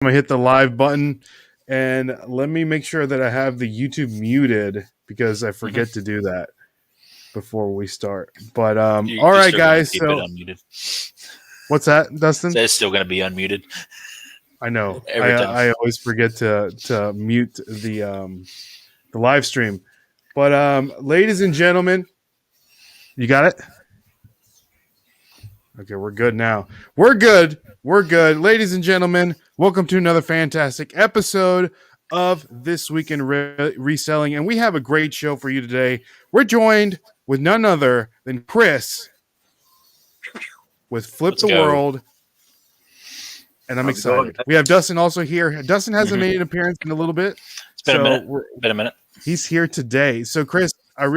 I'm gonna hit the live button, and let me make sure that I have the YouTube muted because I forget to do that before we start. But all You're right, still gonna guys. keep it So unmuted. what's that, Dustin? So it's still going to be unmuted I know. every time. I always forget to mute the live stream. But ladies and gentlemen, you got it? Okay, we're good now. We're good. We're good. Ladies and gentlemen, welcome to another fantastic episode of This Week in Reselling. And we have a great show for you today. We're joined with none other than Chris with Flip Let's the go. World. And I'm excited. We have Dustin also here. Dustin hasn't made an appearance in a little bit. It's been a minute. He's here today. So, Chris, it's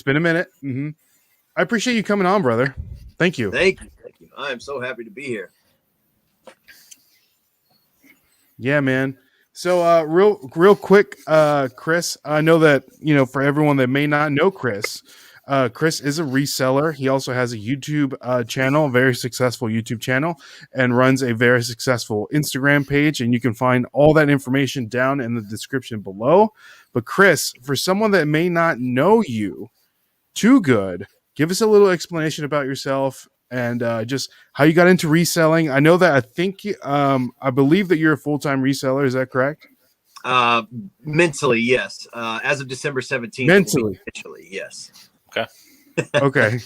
been a minute. Mm-hmm. I appreciate you coming on, brother. Thank you. Thank you. I am so happy to be here. Yeah, man. So, real quick, Chris, I know that, for everyone that may not know Chris, Chris is a reseller. He also has a YouTube channel, a very successful YouTube channel, and runs a very successful Instagram page. And you can find all that information down in the description below. But Chris, for someone that may not know you too good, give us a little explanation about yourself and just how you got into reselling. I know that I believe that you're a full-time reseller. Is that correct? Mentally, yes. As of December 17th. Mentally. Officially, yes. Okay.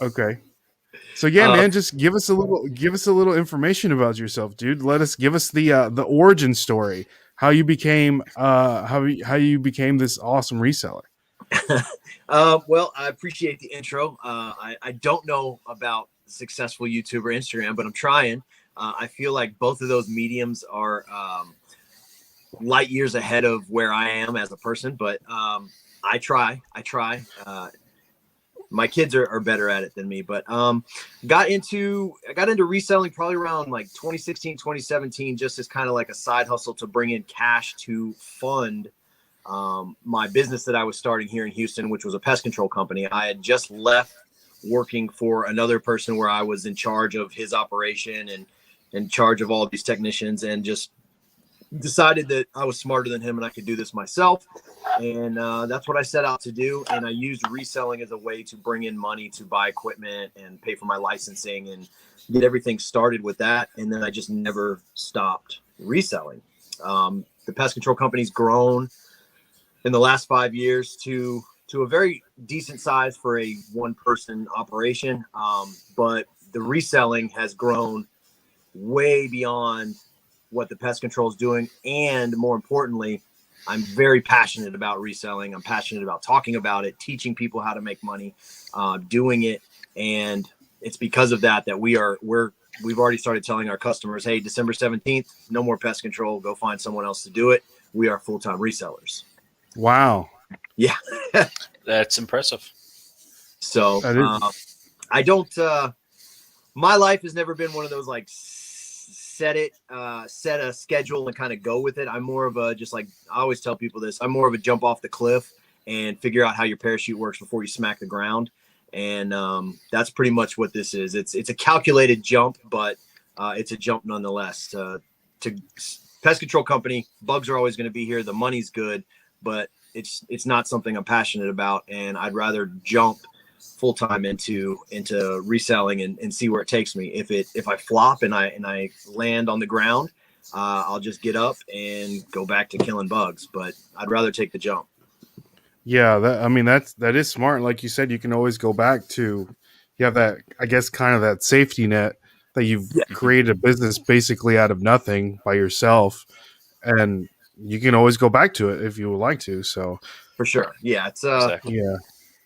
Okay. So yeah, man, just give us a little information about yourself, dude. Give us the origin story, how you became this awesome reseller. Well, I appreciate the intro. I don't know about successful YouTuber Instagram, but I'm trying. I feel like both of those mediums are light years ahead of where I am as a person, but I try. My kids are better at it than me, but I got into reselling probably around like 2016, 2017, just as kind of like a side hustle to bring in cash to fund my business that I was starting here in Houston, which was a pest control company. I had just left working for another person where I was in charge of his operation and in charge of all these technicians, and just decided that I was smarter than him and I could do this myself. And that's what I set out to do. And I used reselling as a way to bring in money to buy equipment and pay for my licensing and get everything started with that. And then I just never stopped reselling. The pest control company's grown in the last 5 years to a very decent size for a one-person operation. But the reselling has grown way beyond what the pest control is doing. And more importantly, I'm very passionate about reselling. I'm passionate about talking about it, teaching people how to make money, doing it. And it's because of that we've already started telling our customers, hey, December 17th, no more pest control. Go find someone else to do it. We are full-time resellers. Wow. Yeah. That's impressive. So I don't, my life has never been one of those like set a schedule and kind of go with it. I'm more of a, just like I always tell people this, I'm more of a jump off the cliff and figure out how your parachute works before you smack the ground. And that's pretty much what this is. It's a calculated jump, but it's a jump nonetheless. To pest control company, bugs are always going to be here. The money's good, but it's not something I'm passionate about. And I'd rather jump full time into reselling and see where it takes me. If I flop and I land on the ground, I'll just get up and go back to killing bugs. But I'd rather take the jump. Yeah, that is smart. Like you said, you can always go back to, you have that, I guess, kind of that safety net that you've created a business basically out of nothing by yourself, and you can always go back to it if you would like to. So for sure, yeah, it's exactly. Yeah.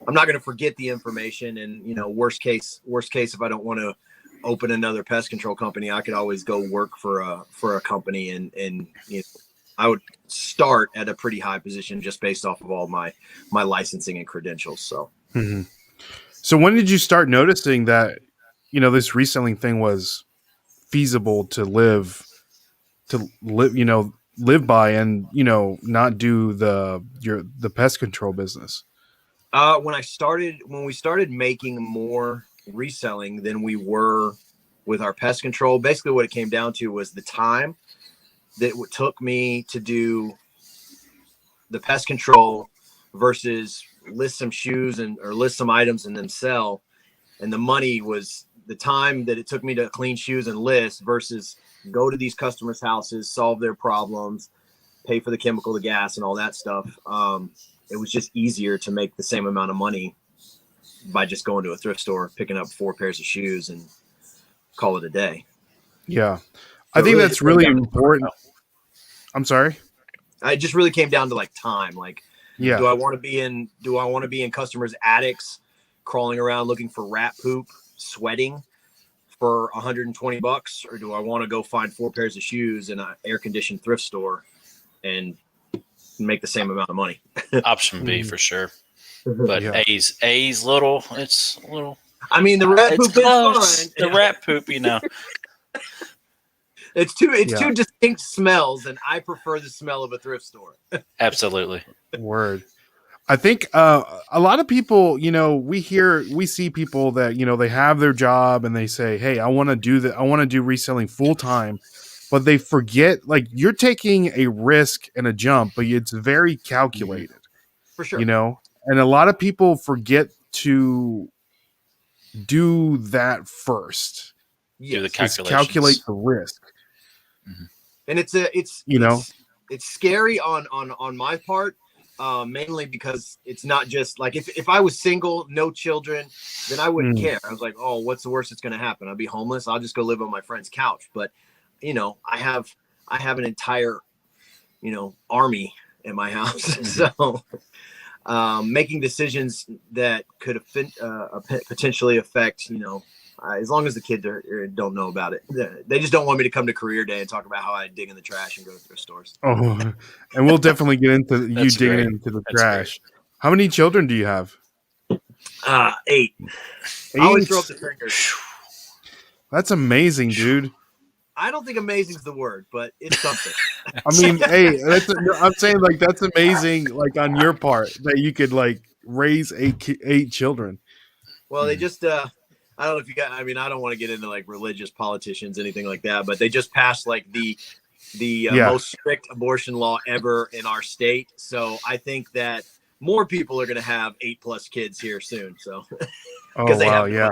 I'm not going to forget the information, and worst case, if I don't want to open another pest control company, I could always go work for a company, and I would start at a pretty high position just based off of all my licensing and credentials. So, So when did you start noticing that this reselling thing was feasible to live by, and not do the pest control business? When we started making more reselling than we were with our pest control. Basically what it came down to was the time that it took me to do the pest control versus list some shoes or list some items and then sell. And the money was the time that it took me to clean shoes and list versus go to these customers' houses, solve their problems, pay for the chemical, the gas, and all that stuff. It was just easier to make the same amount of money by just going to a thrift store, picking up 4 pairs of shoes and call it a day. Yeah. So I think that's really important. I'm sorry. It just really came down to like time. Like, yeah, do I want to be in customers' attics, crawling around looking for rat poop, sweating for $120, or do I want to go find 4 pairs of shoes in an air-conditioned thrift store and make the same amount of money? Option B for sure. But Yeah. A's little. It's a little. I mean, the rat It's poop close. is fine. The rat poop, you know. It's two distinct smells, and I prefer the smell of a thrift store. Absolutely. Word. I think a lot of people, we see people that, they have their job and they say, hey, I want to do that. I want to do reselling full time, but they forget, like, you're taking a risk and a jump, but it's very calculated, For sure. and a lot of people forget to do that first. Do the Yes. calculations. Calculate the risk. And it's scary on my part, mainly because it's not just like if I was single, no children, then I wouldn't care. I was like, oh, what's the worst that's going to happen? I'll be homeless. I'll just go live on my friend's couch. But I have an entire army in my house. So making decisions that could potentially affect as long as the kids don't know about it. They just don't want me to come to career day and talk about how I dig in the trash and go to thrift stores. Oh, and we'll definitely get into you That's digging great. into the That's trash. How many children do you have? 8. 8? I always throw up the fingers. That's amazing, dude. I don't think amazing is the word, but it's something. I mean, hey, I'm saying, like, that's amazing, like, on your part that you could, like, raise 8 children. Well, they just I don't know if you got. I mean, I don't want to get into like religious politicians, anything like that, but they just passed like the most strict abortion law ever in our state. So I think that more people are going to have 8+ kids here soon. So, oh wow, yeah.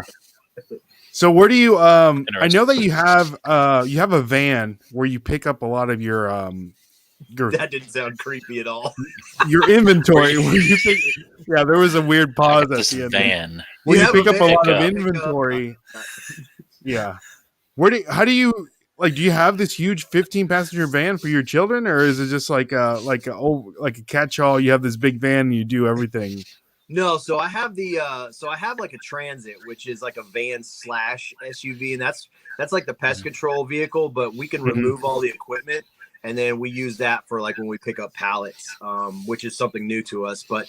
So where do you? I know that you have a van where you pick up a lot of your that didn't sound creepy at all. Your inventory. Where you think, yeah, there was a weird pause at the end. Van. Where you pick up a lot of inventory. Yeah. How do you like? Do you have this huge 15-passenger van for your children, or is it just like a catch-all? You have this big van and you do everything. No, so I have like a Transit, which is like a van / SUV, and that's like the pest control vehicle, but we can remove all the equipment, and then we use that for like when we pick up pallets, which is something new to us. But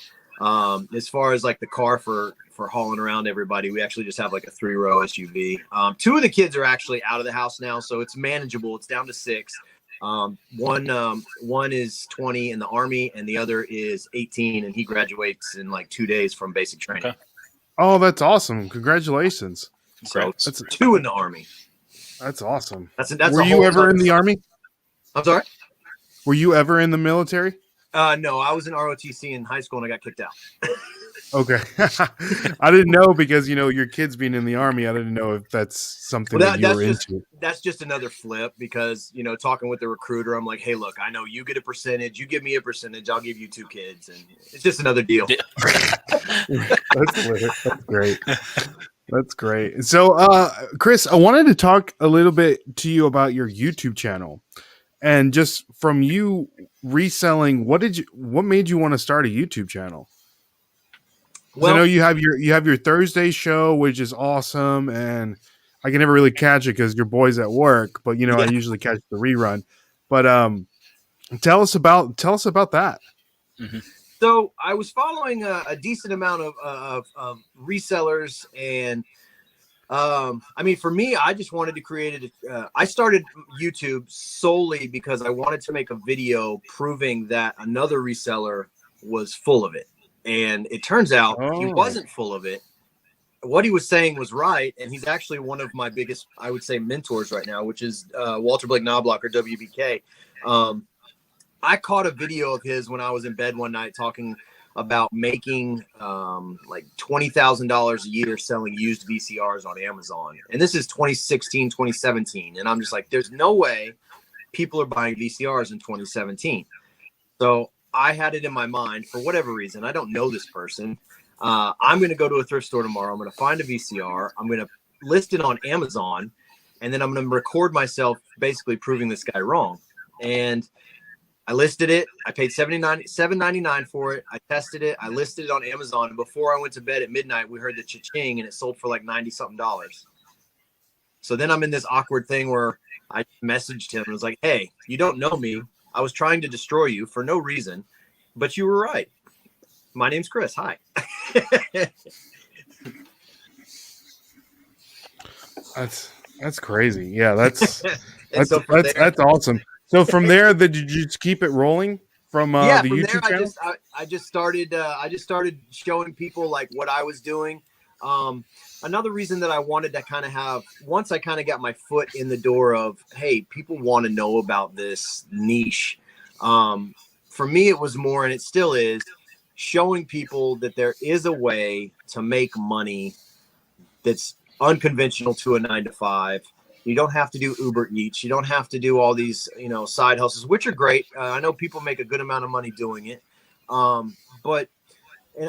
as far as like the car for hauling around everybody, we actually just have like a 3-row SUV. 2 of the kids are actually out of the house now, so it's manageable. It's down to 6. One is 20 in the Army, and the other is 18, and he graduates in like 2 days from basic training. Okay. Oh, that's awesome! Congratulations. So that's 2 in the Army. That's awesome. That's Were you ever in the Army? I'm sorry? Were you ever in the military? No, I was in ROTC in high school and I got kicked out. Okay. I didn't know because, your kids being in the Army, I didn't know if that's something that you were into. That's just another flip because, talking with the recruiter, I'm like, hey, look, I know you get a percentage. You give me a percentage. I'll give you 2 kids. And it's just another deal. That's great. That's great. So, Chris, I wanted to talk a little bit to you about your YouTube channel. And just from you reselling, what made you want to start a YouTube channel? Well, I know you have your Thursday show, which is awesome, and I can never really catch it because your boy's at work. But I usually catch the rerun. But tell us about that. Mm-hmm. So I was following a decent amount of resellers, and I mean, for me, I just wanted to create I started YouTube solely because I wanted to make a video proving that another reseller was full of it. And it turns out he wasn't full of it. what he was saying was right. And he's actually one of my biggest, I would say, mentors right now, which is Walter Blake Knobloch, or WBK. I caught a video of his when I was in bed one night talking about making like $20,000 a year selling used VCRs on Amazon. And this is 2016, 2017. And I'm just like, there's no way people are buying VCRs in 2017. So I had it in my mind, for whatever reason, I don't know this person. I'm going to go to a thrift store tomorrow. I'm going to find a VCR. I'm going to list it on Amazon. And then I'm going to record myself basically proving this guy wrong. And I listed it. I paid $7.99 for it. I tested it. I listed it on Amazon. And before I went to bed at midnight, we heard the cha-ching, and it sold for like $90-something. So then I'm in this awkward thing where I messaged him and was like, hey, you don't know me. I was trying to destroy you for no reason, but you were right. My name's Chris. Hi. That's crazy. Yeah, that's so that's awesome. So from there, did you just keep it rolling from the from YouTube there, channel? I just started showing people like what I was doing. Another reason that I wanted to kind of have, once I kind of got my foot in the door of, hey, people want to know about this niche. For me, it was more, and it still is, showing people that there is a way to make money that's unconventional to a 9-to-5. You don't have to do Uber Eats. You don't have to do all these, side hustles, which are great. I know people make a good amount of money doing it. But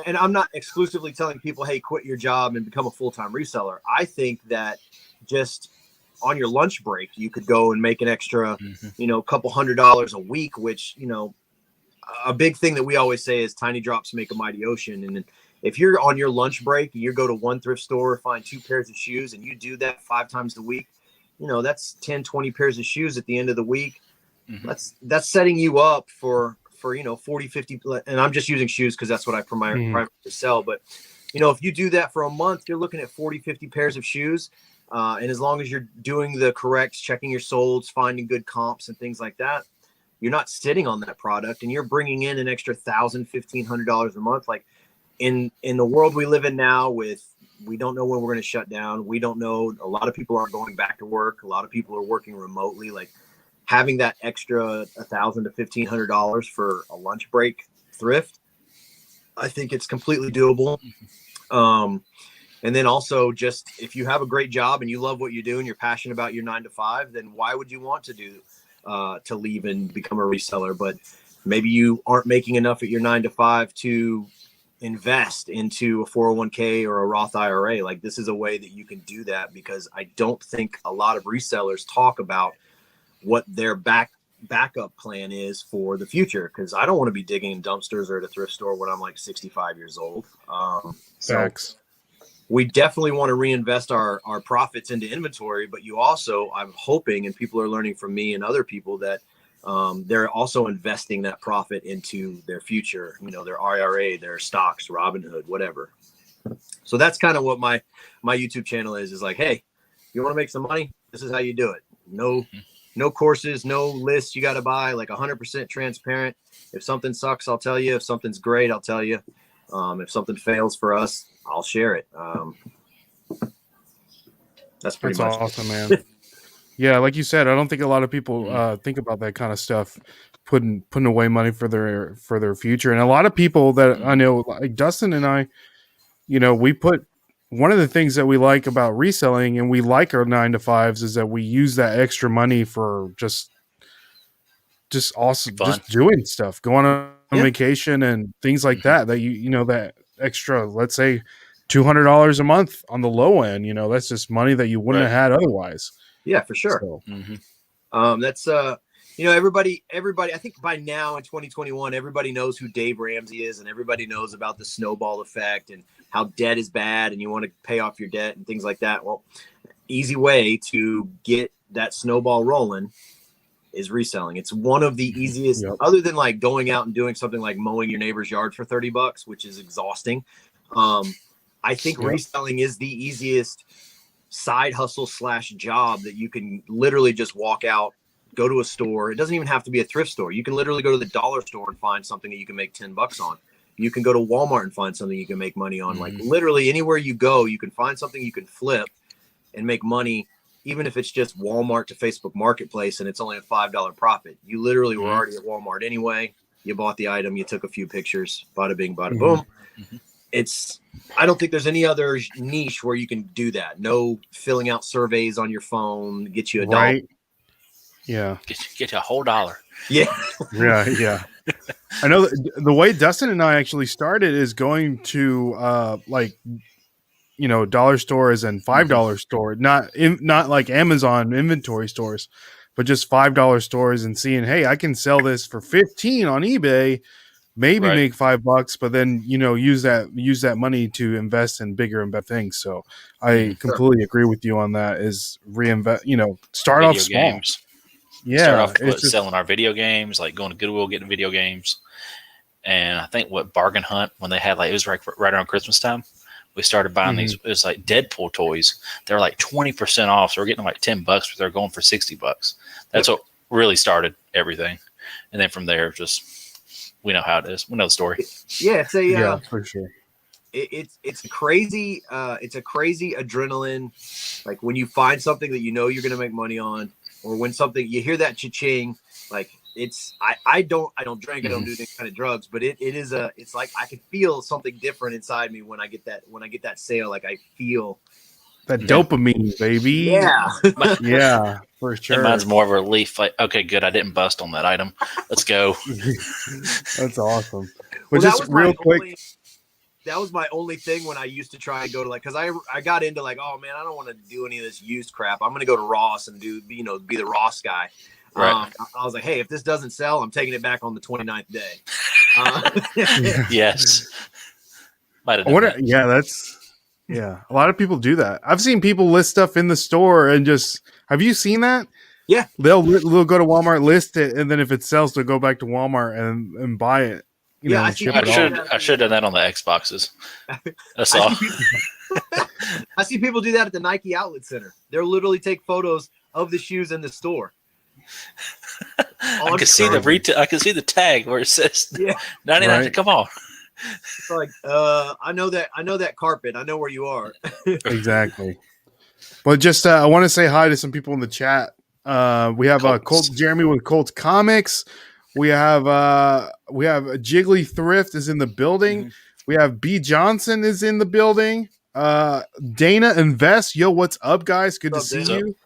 I'm not exclusively telling people, hey, quit your job and become a full-time reseller. I think that just on your lunch break, you could go and make an extra, couple $100 a week, which, a big thing that we always say is tiny drops make a mighty ocean. And if you're on your lunch break and you go to one thrift store, find 2 pairs of shoes, and you do that 5 times a week, that's 10, 20 pairs of shoes at the end of the week. That's setting you up for 40, 50, and I'm just using shoes because that's what I primarily sell. But, if you do that for a month, you're looking at 40, 50 pairs of shoes. And as long as you're doing the corrects, checking your solds, finding good comps and things like that, you're not sitting on that product, and you're bringing in an extra $1,000, $1,500 a month. Like in the world we live in now, we don't know when we're going to shut down. We don't know. A lot of people aren't going back to work. A lot of people are working remotely. Like having that extra $1,000 to $1,500 for a lunch break thrift, I think it's completely doable. And then also, just if you have a great job and you love what you do and you're passionate about your 9-to-5, then why would you want to leave and become a reseller? But maybe you aren't making enough at your 9-to-5 to invest into a 401k or a Roth IRA. Like, this is a way that you can do that, because I don't think a lot of resellers talk about what their backup plan is for the future. Because I don't want to be digging in dumpsters or at a thrift store when I'm like 65 years old. So we definitely want to reinvest our profits into inventory, but you also, I'm hoping, and people are learning from me and other people, that they're also investing that profit into their future, their IRA, their stocks, Robinhood, whatever. So that's kind of what my YouTube channel is like, hey, you want to make some money? This is how you do it. No courses, no lists you got to buy, like 100% transparent. If something sucks, I'll tell you. If something's great, I'll tell you. If something fails for us, I'll share it. That's pretty much awesome, man. Yeah, like you said, I don't think a lot of people think about that kind of stuff, putting away money for their future. And a lot of people that I know, like Dustin and I, we put, one of the things that we like about reselling, and we like our 9-to-5s, is that we use that extra money for just awesome, just doing stuff, going on vacation and things like that. That that extra, let's say $200 a month on the low end, that's just money that you wouldn't have had otherwise. Yeah, for sure. So, that's everybody, I think by now in 2021, everybody knows who Dave Ramsey is, and everybody knows about the snowball effect and how debt is bad and you want to pay off your debt and things like that. Well, easy way to get that snowball rolling is reselling. It's one of the easiest, other than like going out and doing something like mowing your neighbor's yard for $30, which is exhausting. I think reselling is the easiest side hustle / job that you can literally just walk out, go to a store. It doesn't even have to be a thrift store. You can literally go to the dollar store and find something that you can make $10 on. You can go to Walmart and find something you can make money on. Like literally anywhere you go, you can find something you can flip and make money, even if it's just Walmart to Facebook Marketplace and it's only a $5 profit. You literally were already at Walmart anyway. You bought the item, you took a few pictures, bada bing, bada boom. I don't think there's any other niche where you can do that. No filling out surveys on your phone, get you a dollar. Yeah. Get you a whole $1. Yeah. Yeah. I know the way Dustin and I actually started is going to dollar stores and $5 store, not like Amazon inventory stores, but just $5 stores and seeing, hey, I can sell this for 15 on eBay, maybe make $5, but then use that money to invest in bigger and better things. So I completely agree with you on that. Is reinvest, start Video off small. games. Yeah, Start off with selling our video games, like going to Goodwill, getting video games. And I think Bargain Hunt, when they had it was right around Christmas time, we started buying these. It was like Deadpool toys. They were like 20% off, so we're getting like $10, but they're going for $60. That's what really started everything. And then from there, just we know how it is. We know the story. Yeah, it's yeah, for sure. It's a crazy adrenaline. Like when you find something that you're going to make money on, or when something you hear that cha-ching, like I don't drink, I don't do any kind of drugs, but it's like I can feel something different inside me when I get that sale. Like I feel that dopamine, baby. Yeah. Yeah, for sure. Mine's more of a relief. Like, okay, good. I didn't bust on that item. Let's go. That's awesome. But just real quick. That was my only thing when I used to try and go to because I got into like, oh man, I don't want to do any of this used crap. I'm going to go to Ross and be the Ross guy. Right. I was like, hey, if this doesn't sell, I'm taking it back on the 29th day. Yes. A lot of people do that. I've seen people list stuff in the store and have you seen that? Yeah. They'll go to Walmart, list it, and then if it sells, they'll go back to Walmart and buy it. I should have done that on the Xboxes. That's all. I see people do that at the Nike Outlet Center. They'll literally take photos of the shoes in the store. I can see the retail. I can see the tag where it says 99. Right. Come on. It's like I know that carpet. I know where you are. Exactly. But just I want to say hi to some people in the chat. We have Jeremy with Colts Comics. We have Jiggly Thrift is in the building. We have B Johnson is in the building. Dana Invest, yo, what's up, guys? Good to see you.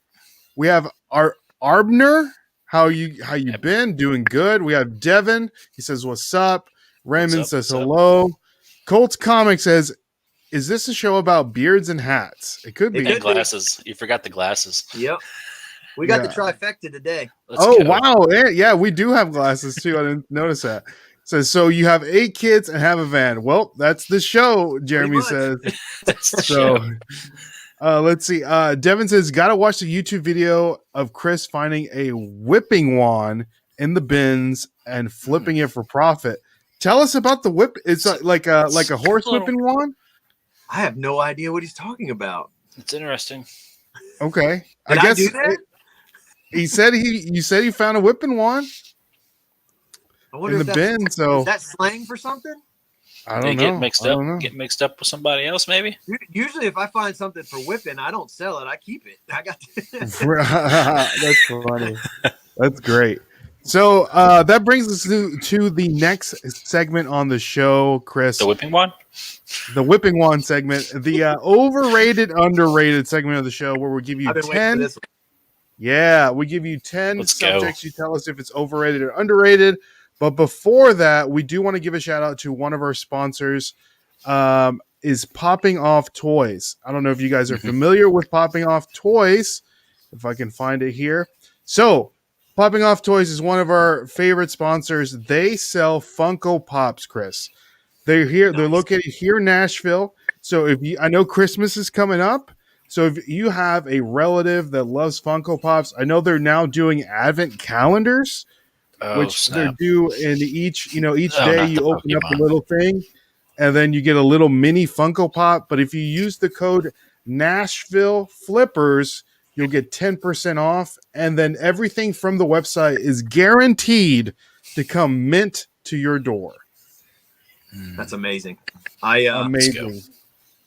We have our Arbner. How you been? Doing good. We have Devin. He says, "What's up?" Raymond says, "Hello." Colts Comics says, "Is this a show about beards and hats?" It could be. And glasses. You forgot the glasses. Yep. We got the trifecta today. Let's go. Wow. Yeah, we do have glasses too. I didn't notice that. Says, so you have 8 kids and have a van. Well, that's the show, Jeremy says. That's the show. Let's see. Devin says, gotta watch the YouTube video of Chris finding a whipping wand in the bins and flipping it for profit. Tell us about the whip. It's like a horse whipping wand? I have no idea what he's talking about. It's interesting. Okay. Did I guess do that? You said he found a whipping wand in the bin. So is that slang for something? I don't know. Get mixed up with somebody else, maybe. Usually, if I find something for whipping, I don't sell it. I keep it. I got. That's funny. That's great. So that brings us to the next segment on the show, Chris. The whipping wand. The whipping wand segment, the overrated, underrated segment of the show, where we give you 10. Yeah, we give you 10 subjects. You tell us if it's overrated or underrated. But before that, we do want to give a shout out to one of our sponsors, is Popping Off Toys. I don't know if you guys are familiar with Popping Off Toys, if I can find it here. So, Popping Off Toys is one of our favorite sponsors. They sell Funko Pops, Chris. They're here. They're located here in Nashville. So I know Christmas is coming up. So if you have a relative that loves Funko Pops, I know they're now doing advent calendars, which they're due in each day you open up a little thing and then you get a little mini Funko Pop. But if you use the code Nashville Flippers, you'll get 10% off. And then everything from the website is guaranteed to come mint to your door. That's amazing. I Amazing.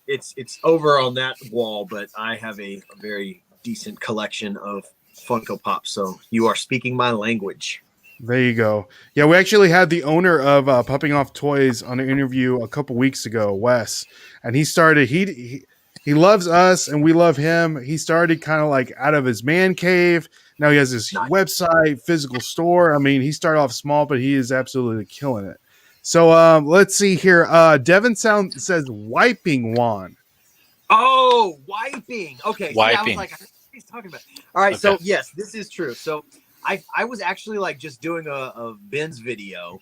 it's over on that wall, but I have a very decent collection of Funko Pops. So you are speaking my language. There you go. Yeah, we actually had the owner of Popping Off Toys on an interview a couple weeks ago, Wes, and he started. He loves us and we love him. He started kind of like out of his man cave. Now he has this Nice. website, physical store. I mean, he started off small, but he is absolutely killing it. So let's see here. Devin says wiping wand. Oh, wiping. Okay. See, I was Wiping. like, what he's talking about. All right. Okay. So yes, this is true. So I was actually like just doing a Ben's video.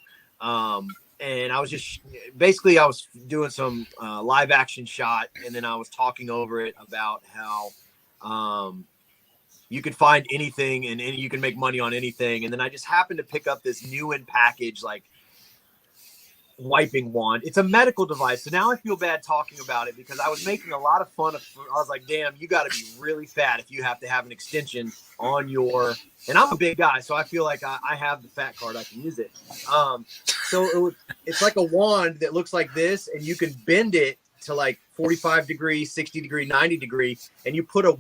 And I was just basically I was doing some live action shot, and then I was talking over it about how you could find anything and you can make money on anything. And then I just happened to pick up this new in package like wiping wand. It's a medical device. So now I feel bad talking about it because I was making a lot of fun of. I was like, damn, you got to be really fat if you have to have an extension on your. And I'm a big guy, so I feel like I have the fat card. I can use it. So it's like a wand that looks like this, and you can bend it to like 45 degree, 60 degree, 90 degree, and you put a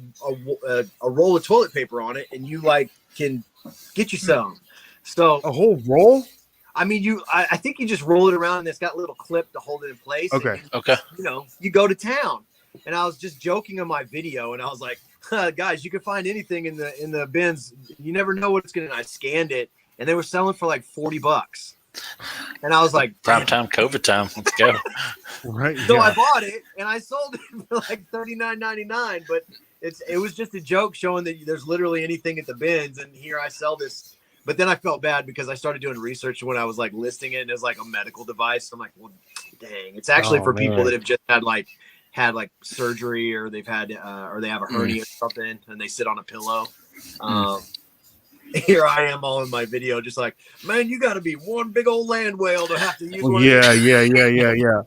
roll of toilet paper on it, and you like can get you some. So A whole roll? I mean, I think you just roll it around, and it's got a little clip to hold it in place. Okay. And, Okay. you go to town. And I was just joking on my video, and I was like, guys, you can find anything in the bins. You never know what it's gonna. And I scanned it, and they were selling for like $40. And I was like, Prime time, COVID time. Let's go. Right. so yeah. I bought it, and I sold it for like $39.99. But it was just a joke showing that there's literally anything at the bins, and here I sell this. But then I felt bad because I started doing research when I was like listing it, and it's like a medical device. I'm like, well, dang, it's actually for people that have just had like surgery, or they've had or they have a hernia or something, and they sit on a pillow. Here I am all in my video just like, man, you got to be one big old land whale to have to use one. Yeah.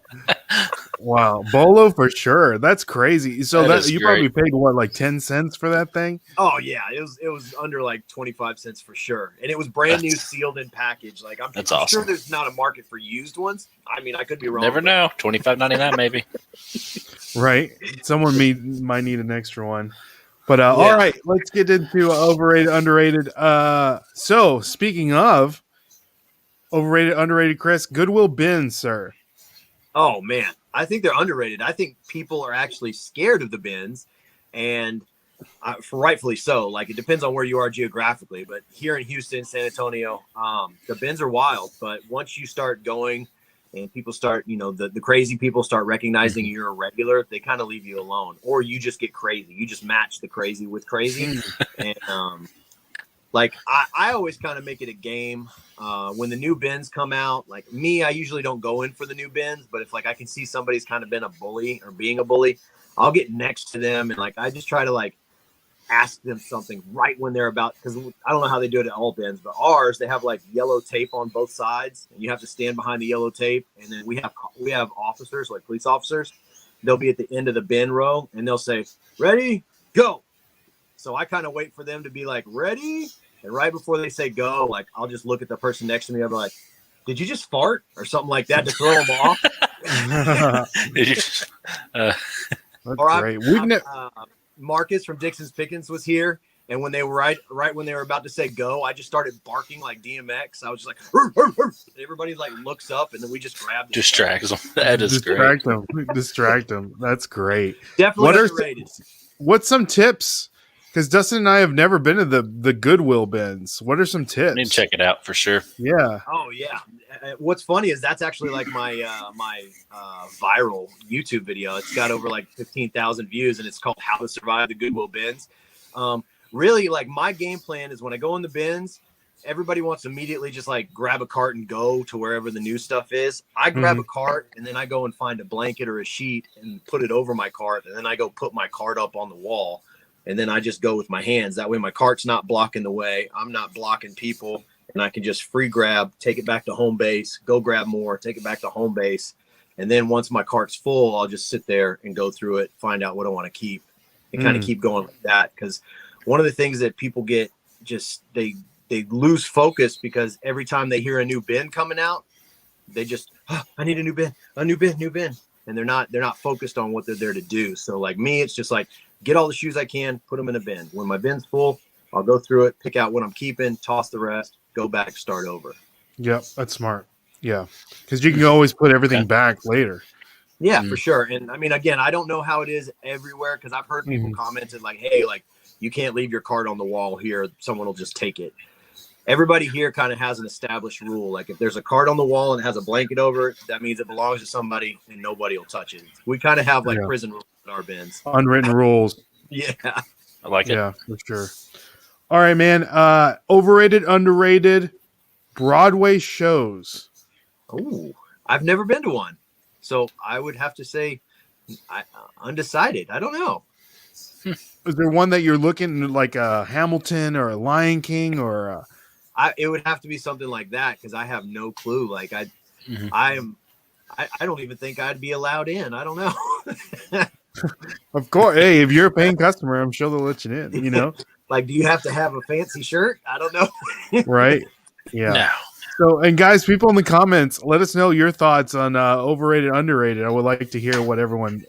Wow, Bolo for sure. That's crazy. So That is you great. probably paid what, like 10 cents for that thing? Oh yeah, it was under like 25 cents for sure, and it was brand new, sealed in package. Like I'm That's sure awesome. there's not a market for used ones. I mean, I could be wrong. Never know. $25.99 maybe. Right. Someone might need an extra one. But all right, let's get into overrated, underrated. So speaking of overrated, underrated, Chris, Goodwill bins, sir. Oh man, I think they're underrated. I think people are actually scared of the bins, and for rightfully so. Like it depends on where you are geographically, but here in Houston, San Antonio, the bins are wild. But once you start going, and people start, the crazy people start recognizing you're a regular, they kind of leave you alone, or you just get crazy. You just match the crazy with crazy, and like I always kind of make it a game. When the new bins come out, like me, I usually don't go in for the new bins, but if like I can see somebody's kind of been a bully or being a bully, I'll get next to them and like I just try to like ask them something right when they're about, because I don't know how they do it at all bins, but ours, they have like yellow tape on both sides, and you have to stand behind the yellow tape. And then we have officers, like police officers. They'll be at the end of the bin row, and they'll say, "Ready, go." So I kind of wait for them to be like, "Ready," and right before they say go, like I'll just look at the person next to me. I'll be like, "Did you just fart?" or something like that to throw them off. That's Or great. Marcus from Dixon's Pickens was here, and when they were right when they were about to say go, I just started barking like DMX. I was just like, "Roof, roof, roof." Everybody like looks up, and then we just grab them. Distracts them. That is distract great. them. Distract them. That's great. Definitely underrated. What's some tips? Because Dustin and I have never been to the Goodwill bins. What are some tips? I need to check it out for sure. Yeah. Oh yeah. What's funny is that's actually like my viral YouTube video. It's got over like 15,000 views, and it's called "How to Survive the Goodwill Bins." Really, like my game plan is when I go in the bins, everybody wants to immediately just like grab a cart and go to wherever the new stuff is. I grab a cart, and then I go and find a blanket or a sheet and put it over my cart, and then I go put my cart up on the wall. And then I just go with my hands. That way my cart's not blocking the way. I'm not blocking people. And I can just free grab, take it back to home base, go grab more, take it back to home base. And then once my cart's full, I'll just sit there and go through it, find out what I want to keep, and kind of keep going like that. Because one of the things that people get they lose focus because every time they hear a new bin coming out, they just, I need a new bin, new bin. And they're not focused on what they're there to do. So like me, it's just like, get all the shoes I can, put them in a bin. When my bin's full, I'll go through it, pick out what I'm keeping, toss the rest, go back, start over. Yep, that's smart. Yeah, because you can always put everything back later. Yeah, for sure. And I mean, again, I don't know how it is everywhere because I've heard people commented like, hey, like you can't leave your cart on the wall here. Someone will just take it. Everybody here kind of has an established rule. Like if there's a cart on the wall and it has a blanket over it, that means it belongs to somebody and nobody will touch it. We kind of have like prison rules in our bins. Unwritten rules. Yeah. I like it. Yeah, for sure. All right, man. Overrated, underrated Broadway shows. Oh, I've never been to one. So I would have to say undecided. I don't know. Is there one that you're looking like a Hamilton or a Lion King or it would have to be something like that because I have no clue. Like I don't even think I'd be allowed in. I don't know. Of course. Hey, if you're a paying customer, I'm sure they'll let you in, you know? Like, do you have to have a fancy shirt? I don't know. Right. Yeah. No. So, and guys, people in the comments, let us know your thoughts on overrated, underrated. I would like to hear what everyone's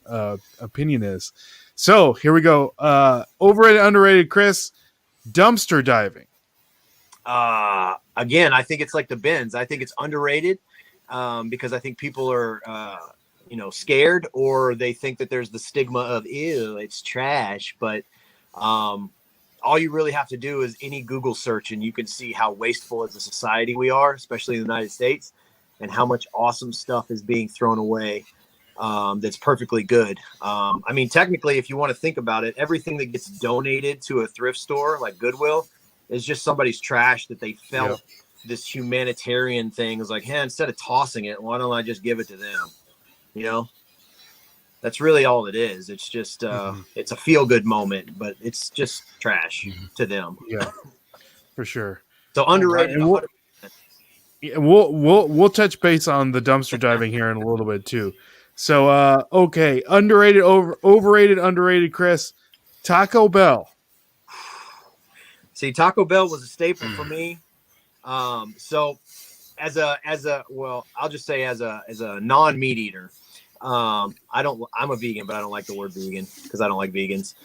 opinion is. So here we go. Overrated, underrated, Chris, dumpster diving. Again, I think it's like the bins. I think it's underrated because I think people are, scared or they think that there's the stigma of, ew, it's trash. But all you really have to do is any Google search and you can see how wasteful as a society we are, especially in the United States, and how much awesome stuff is being thrown away that's perfectly good. I mean, technically, if you want to think about it, everything that gets donated to a thrift store like Goodwill is just somebody's trash that they felt this humanitarian thing is like, hey, instead of tossing it, why don't I just give it to them? You know? That's really all it is. It's just it's a feel-good moment, but it's just trash to them. Yeah, for sure. So underrated. We'll touch base on the dumpster diving here in a little bit too. So okay, underrated, overrated, underrated, Chris. Taco Bell. See, Taco Bell was a staple for me. So as a well, I'll just say as a non-meat eater. I'm a vegan, but I don't like the word vegan because I don't like vegans.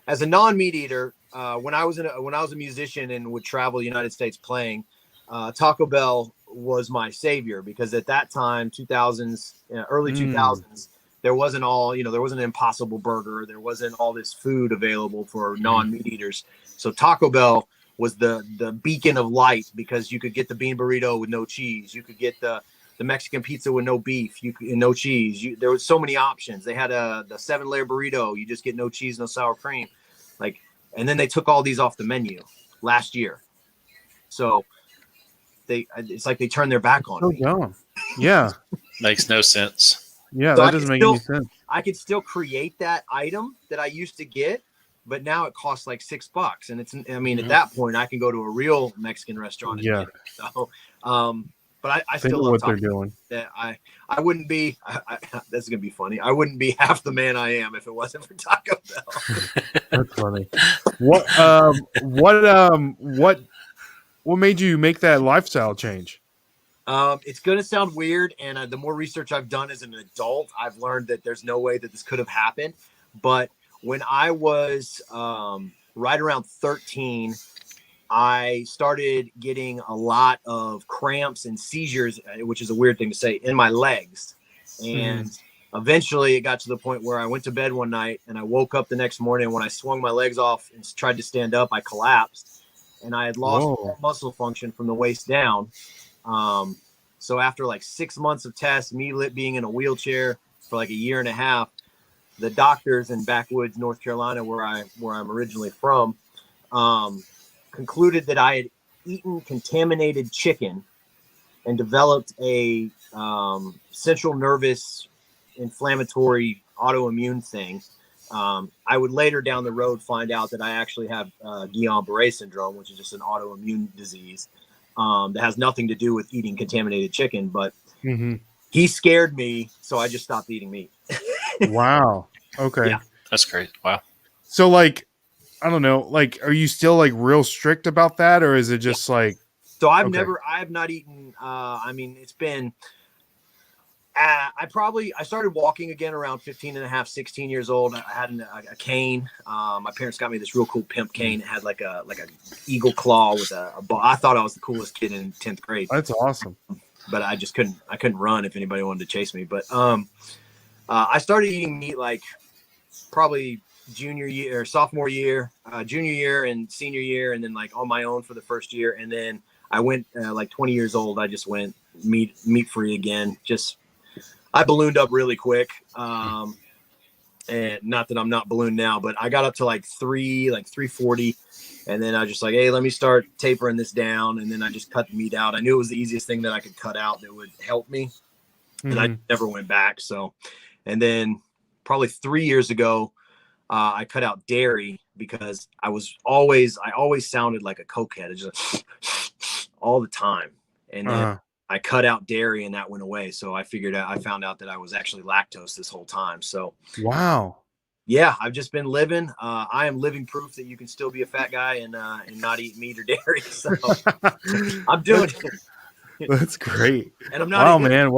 As a non-meat eater, when I was a musician and would travel the United States playing, Taco Bell was my savior because at that time, 2000s, early 2000s, there wasn't there wasn't an Impossible Burger. There wasn't all this food available for non-meat eaters. So Taco Bell was the beacon of light because you could get the bean burrito with no cheese. You could get the Mexican pizza with no beef, no cheese. There was so many options. They had the 7-layer burrito. You just get no cheese, no sour cream. And then they took all these off the menu last year. So it's like they turned their back on me. Dumb. Yeah. Makes no sense. Yeah, so that doesn't make any sense. I could still create that item that I used to get, but now it costs like $6. And at that point I can go to a real Mexican restaurant. And get it. So, but I still love what they're doing. I wouldn't be. This is gonna be funny. I wouldn't be half the man I am if it wasn't for Taco Bell. That's funny. What made you make that lifestyle change? It's gonna sound weird, and the more research I've done as an adult, I've learned that there's no way that this could have happened. But when I was right around 13. I started getting a lot of cramps and seizures, which is a weird thing to say, in my legs. And eventually it got to the point where I went to bed one night and I woke up the next morning. When I swung my legs off and tried to stand up, I collapsed and I had lost muscle function from the waist down. So after like 6 months of tests, me being in a wheelchair for like a year and a half, the doctors in Backwoods, North Carolina, where I'm originally from, concluded that I had eaten contaminated chicken and developed a central nervous inflammatory autoimmune thing. I would later down the road find out that I actually have Guillain-Barré syndrome, which is just an autoimmune disease that has nothing to do with eating contaminated chicken. But he scared me, so I just stopped eating meat. Wow. Okay. Yeah. That's great. Wow. So I don't know, are you still real strict about that, or is it just So I Okay. have not eaten. I mean, it's been. I started walking again around 15 and a half, 16 years old. I had a cane. My parents got me this real cool pimp cane. It had like a eagle claw with a ball. I thought I was the coolest kid in 10th grade. That's awesome. But I couldn't run if anybody wanted to chase me. But I started eating meat like probably junior year or sophomore year, junior year and senior year, and then like on my own for the first year. And then I went like 20 years old. I just went meat free again. I ballooned up really quick. And not that I'm not ballooned now, but I got up to like 340. And then I was just like, hey, let me start tapering this down. And then I just cut the meat out. I knew it was the easiest thing that I could cut out that would help me. And I never went back. So, and then probably 3 years ago, I cut out dairy because I always sounded like a cokehead. It's just all the time. And then I cut out dairy and that went away. So I found out that I was actually lactose this whole time. So wow. Yeah, I've just been living. I am living proof that you can still be a fat guy and not eat meat or dairy. So I'm doing it. That's great. And I'm not. Wow, man.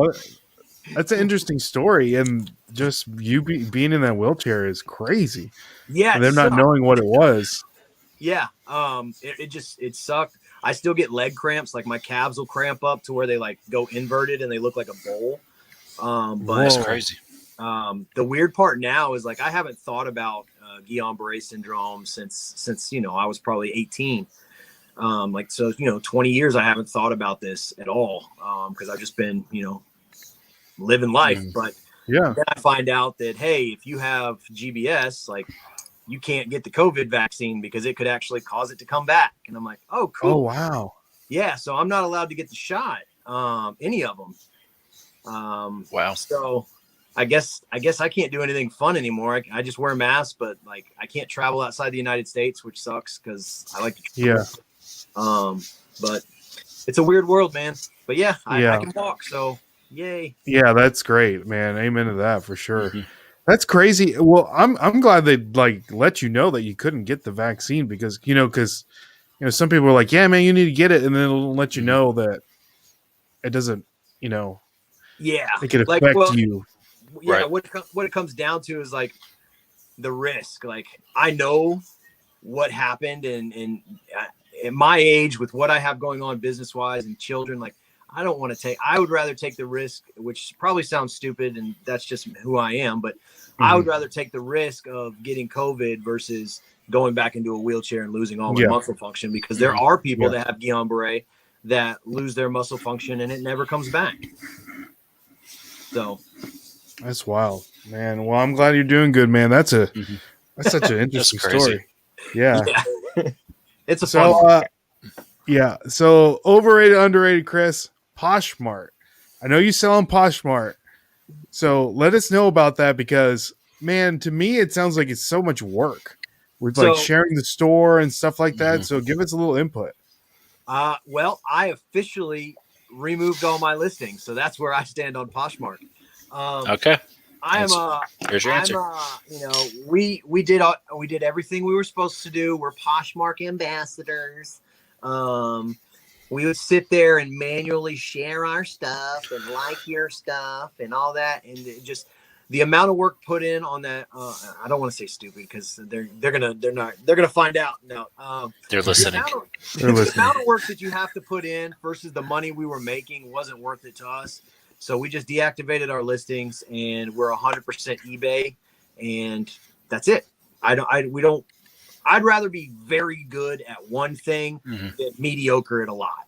That's an interesting story. And just you being in that wheelchair is crazy. Yeah. And them not knowing what it was. Yeah. It sucked. I still get leg cramps. Like my calves will cramp up to where they like go inverted and they look like a bowl. But that's crazy. The weird part now is like I haven't thought about Guillain-Barré syndrome since I was probably 18. 20 years I haven't thought about this at all because I've just been living life. But yeah, then I find out that hey, if you have GBS, like you can't get the COVID vaccine because it could actually cause it to come back. And I'm like, oh, cool. Oh wow. Yeah, so I'm not allowed to get the shot, any of them. Wow. So I guess I can't do anything fun anymore. I just wear masks, but like I can't travel outside the United States, which sucks because I like to travel. Yeah. But it's a weird world, man. But yeah, I can walk, so yay. Yeah, that's great, man. Amen to that for sure. Mm-hmm. That's crazy. Well, I'm glad they like let you know that you couldn't get the vaccine because some people are like, yeah, man, you need to get it, and then it'll let you know that it doesn't, yeah, it can affect you. Yeah, right. What it comes down to is like the risk. Like I know what happened, and at my age, with what I have going on business wise and children, like I would rather take the risk, which probably sounds stupid, and that's just who I am. But I would rather take the risk of getting COVID versus going back into a wheelchair and losing all my muscle function, because there are people that have Guillain-Barré that lose their muscle function and it never comes back. So that's wild, man. Well, I'm glad you're doing good, man. That's such an interesting story. Yeah. It's a fun one. Yeah. So overrated, underrated, Chris, Poshmark. I know you sell on Poshmark. So let us know about that because, man, to me, it sounds like it's so much work. We're like sharing the store and stuff like that. So give us a little input. Well, I officially removed all my listings. So that's where I stand on Poshmark. Okay. Here's your answer. We did everything we were supposed to do. We're Poshmark ambassadors. We would sit there and manually share our stuff and like your stuff and all that, and just the amount of work put in on that. I don't want to say stupid because they're gonna find out. No, they're listening. The amount of work that you have to put in versus the money we were making wasn't worth it to us. So we just deactivated our listings and we're 100% eBay, and that's it. I'd rather be very good at one thing than mediocre at a lot.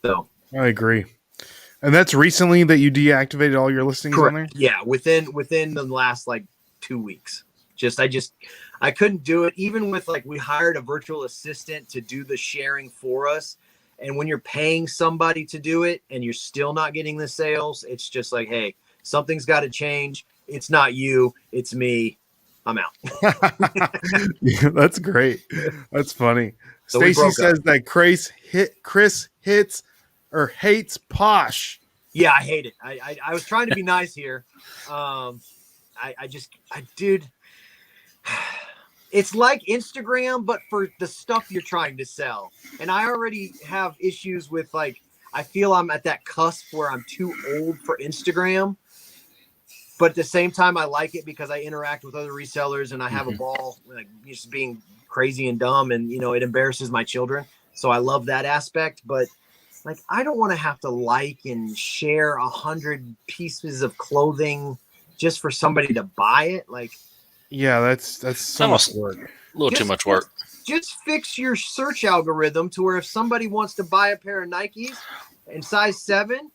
So I agree. And that's recently that you deactivated all your listings correct. On there? Yeah, within the last like 2 weeks. I couldn't do it. Even with like we hired a virtual assistant to do the sharing for us. And when you're paying somebody to do it and you're still not getting the sales, it's just like, hey, something's got to change. It's not you, it's me. I'm out. Yeah, that's great. That's funny. So Stacy says that Chris hits or hates Posh. Yeah, I hate it. I was trying to be nice here. Dude, It's like Instagram, but for the stuff you're trying to sell. And I already have issues with like, I feel I'm at that cusp where I'm too old for Instagram. But at the same time, I like it because I interact with other resellers and I have a ball, like just being crazy and dumb, and it embarrasses my children. So I love that aspect. But like, I don't want to have to like and share 100 pieces of clothing just for somebody to buy it. Like, Yeah, that's so much work. A little too much work. Just fix your search algorithm to where if somebody wants to buy a pair of Nikes in size 7,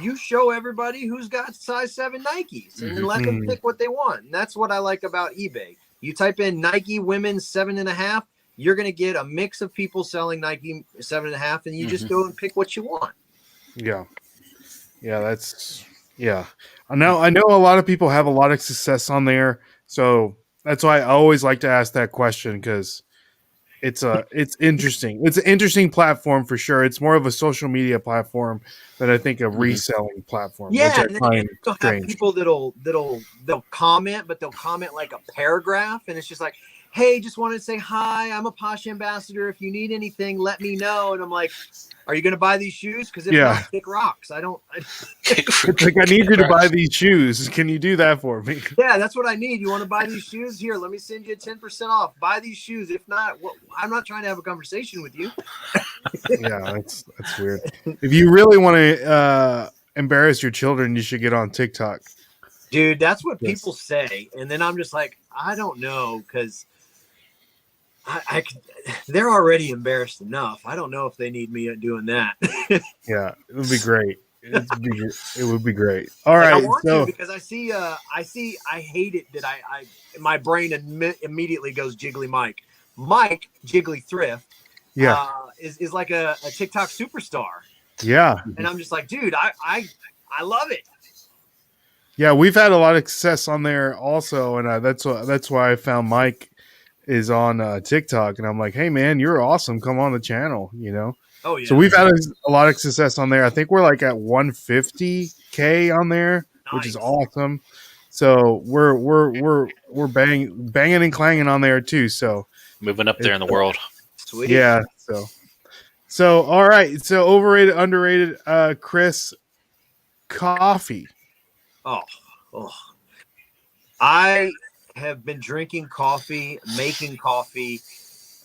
you show everybody who's got size 7 Nikes and let them pick what they want. And that's what I like about eBay. You type in Nike women's 7.5, you're going to get a mix of people selling Nike 7.5, and you just go and pick what you want. Yeah. I know a lot of people have a lot of success on there. So that's why I always like to ask that question, because it's interesting. It's an interesting platform for sure. It's more of a social media platform than I think a reselling platform. Yeah, which I find you'll have people they'll comment, but they'll comment like a paragraph, and it's just like, "Hey, just wanted to say hi. I'm a Posh Ambassador. If you need anything, let me know." And I'm like, "Are you going to buy these shoes? Because if not, kick rocks." It's like, I need you to buy these shoes. Can you do that for me? Yeah, that's what I need. You want to buy these shoes? Here, let me send you 10% off. Buy these shoes. If not, I'm not trying to have a conversation with you. Yeah, that's weird. If you really want to embarrass your children, you should get on TikTok. Dude, that's what people say. And then I'm just like, I don't know, because they're already embarrassed enough. I don't know if they need me doing that. Yeah, it would be great. It would be great. All right, I want to, because I hate it that my brain immediately goes Jiggly Mike. Mike Jiggly Thrift, is like a TikTok superstar. Yeah, and I'm just like, dude, I love it. Yeah, we've had a lot of success on there also, and that's why I found Mike is on TikTok, and I'm like, hey man, you're awesome. Come on the channel, Oh yeah. So we've had a lot of success on there. I think we're like at 150K on there, which is awesome. So we're banging and clanging on there too. So moving up there in the world. Sweet. Yeah. So all right. So overrated, underrated. Chris, coffee. Oh. I have been drinking coffee, making coffee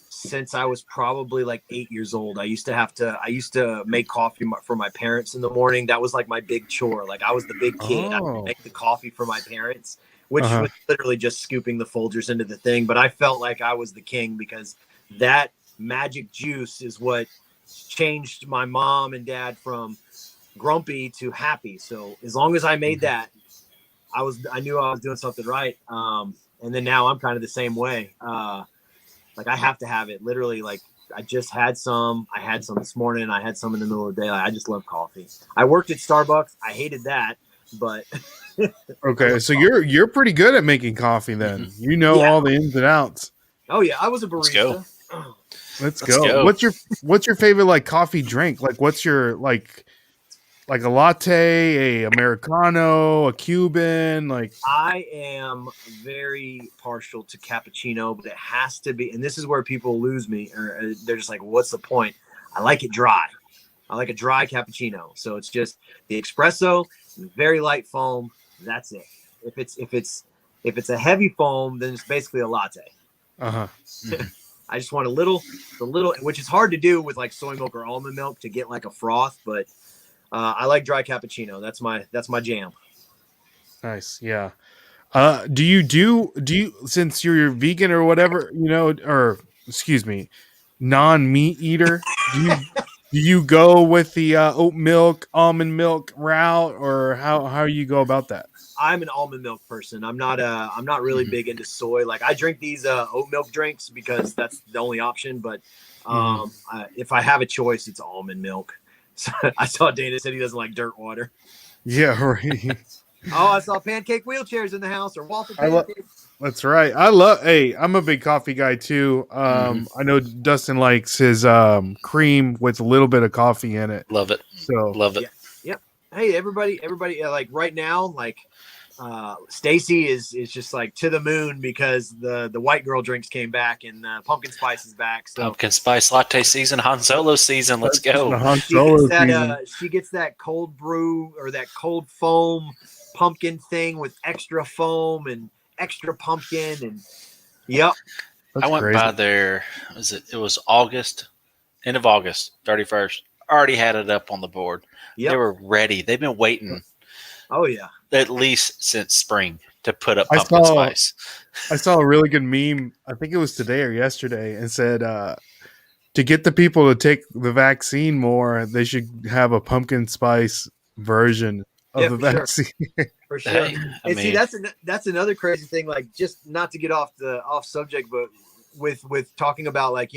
since I was probably like 8 years old. I used to make coffee for my parents in the morning. That was like my big chore. Like, I was the big kid. I would make the coffee for my parents, which was literally just scooping the Folgers into the thing. But I felt like I was the king, because that magic juice is what changed my mom and dad from grumpy to happy. So as long as I made that, I knew I was doing something right. And then now I'm kind of the same way. Like, I have to have it. Literally, like, I just had some. I had some this morning. I had some in the middle of the day. Like, I just love coffee. I worked at Starbucks. I hated that, but okay. So you're pretty good at making coffee then. You know all the ins and outs. Oh yeah, I was a barista. Let's go. What's your favorite like coffee drink? Like, what's your like a latte, a Americano, a Cuban? Like, I am very partial to cappuccino, but it has to be, and this is where people lose me, or they're just like, what's the point? I like it dry. I like a dry cappuccino. So it's just the espresso, very light foam. That's it. If it's a heavy foam, then it's basically a latte. I just want a little, which is hard to do with like soy milk or almond milk to get like a froth, but I like dry cappuccino. That's my jam. Nice. Yeah. Do you, since you're vegan or whatever, or excuse me, non-meat eater, do you go with the oat milk, almond milk route, or how you go about that? I'm an almond milk person. I'm not really big into soy. Like, I drink these oat milk drinks because that's the only option. But if I have a choice, it's almond milk. So I saw Dana said he doesn't like dirt water. Yeah, right. Oh, I saw pancake wheelchairs in the house, or waffle pancakes. That's right. I'm a big coffee guy too. I know Dustin likes his cream with a little bit of coffee in it. Love it. So love it. Yep. Hey, everybody, like right now, like Stacy is just like to the moon because the white girl drinks came back and pumpkin spice is back. So Pumpkin spice latte season, Han Solo season. Let's go. The Han Solo season. She gets that cold brew or that cold foam pumpkin thing with extra foam and extra pumpkin and yep. That's I went crazy. by there. It was August, end of August, 31st. Already had it up on the board. Yep. They were ready. They've been waiting Oh yeah. at least since spring to put up pumpkin spice. I saw a really good meme. I think it was today or yesterday, and said to get the people to take the vaccine more, they should have a pumpkin spice version of the vaccine. Sure. For sure. Hey, And see, that's another crazy thing. Like, just not to get off subject, but with talking about like,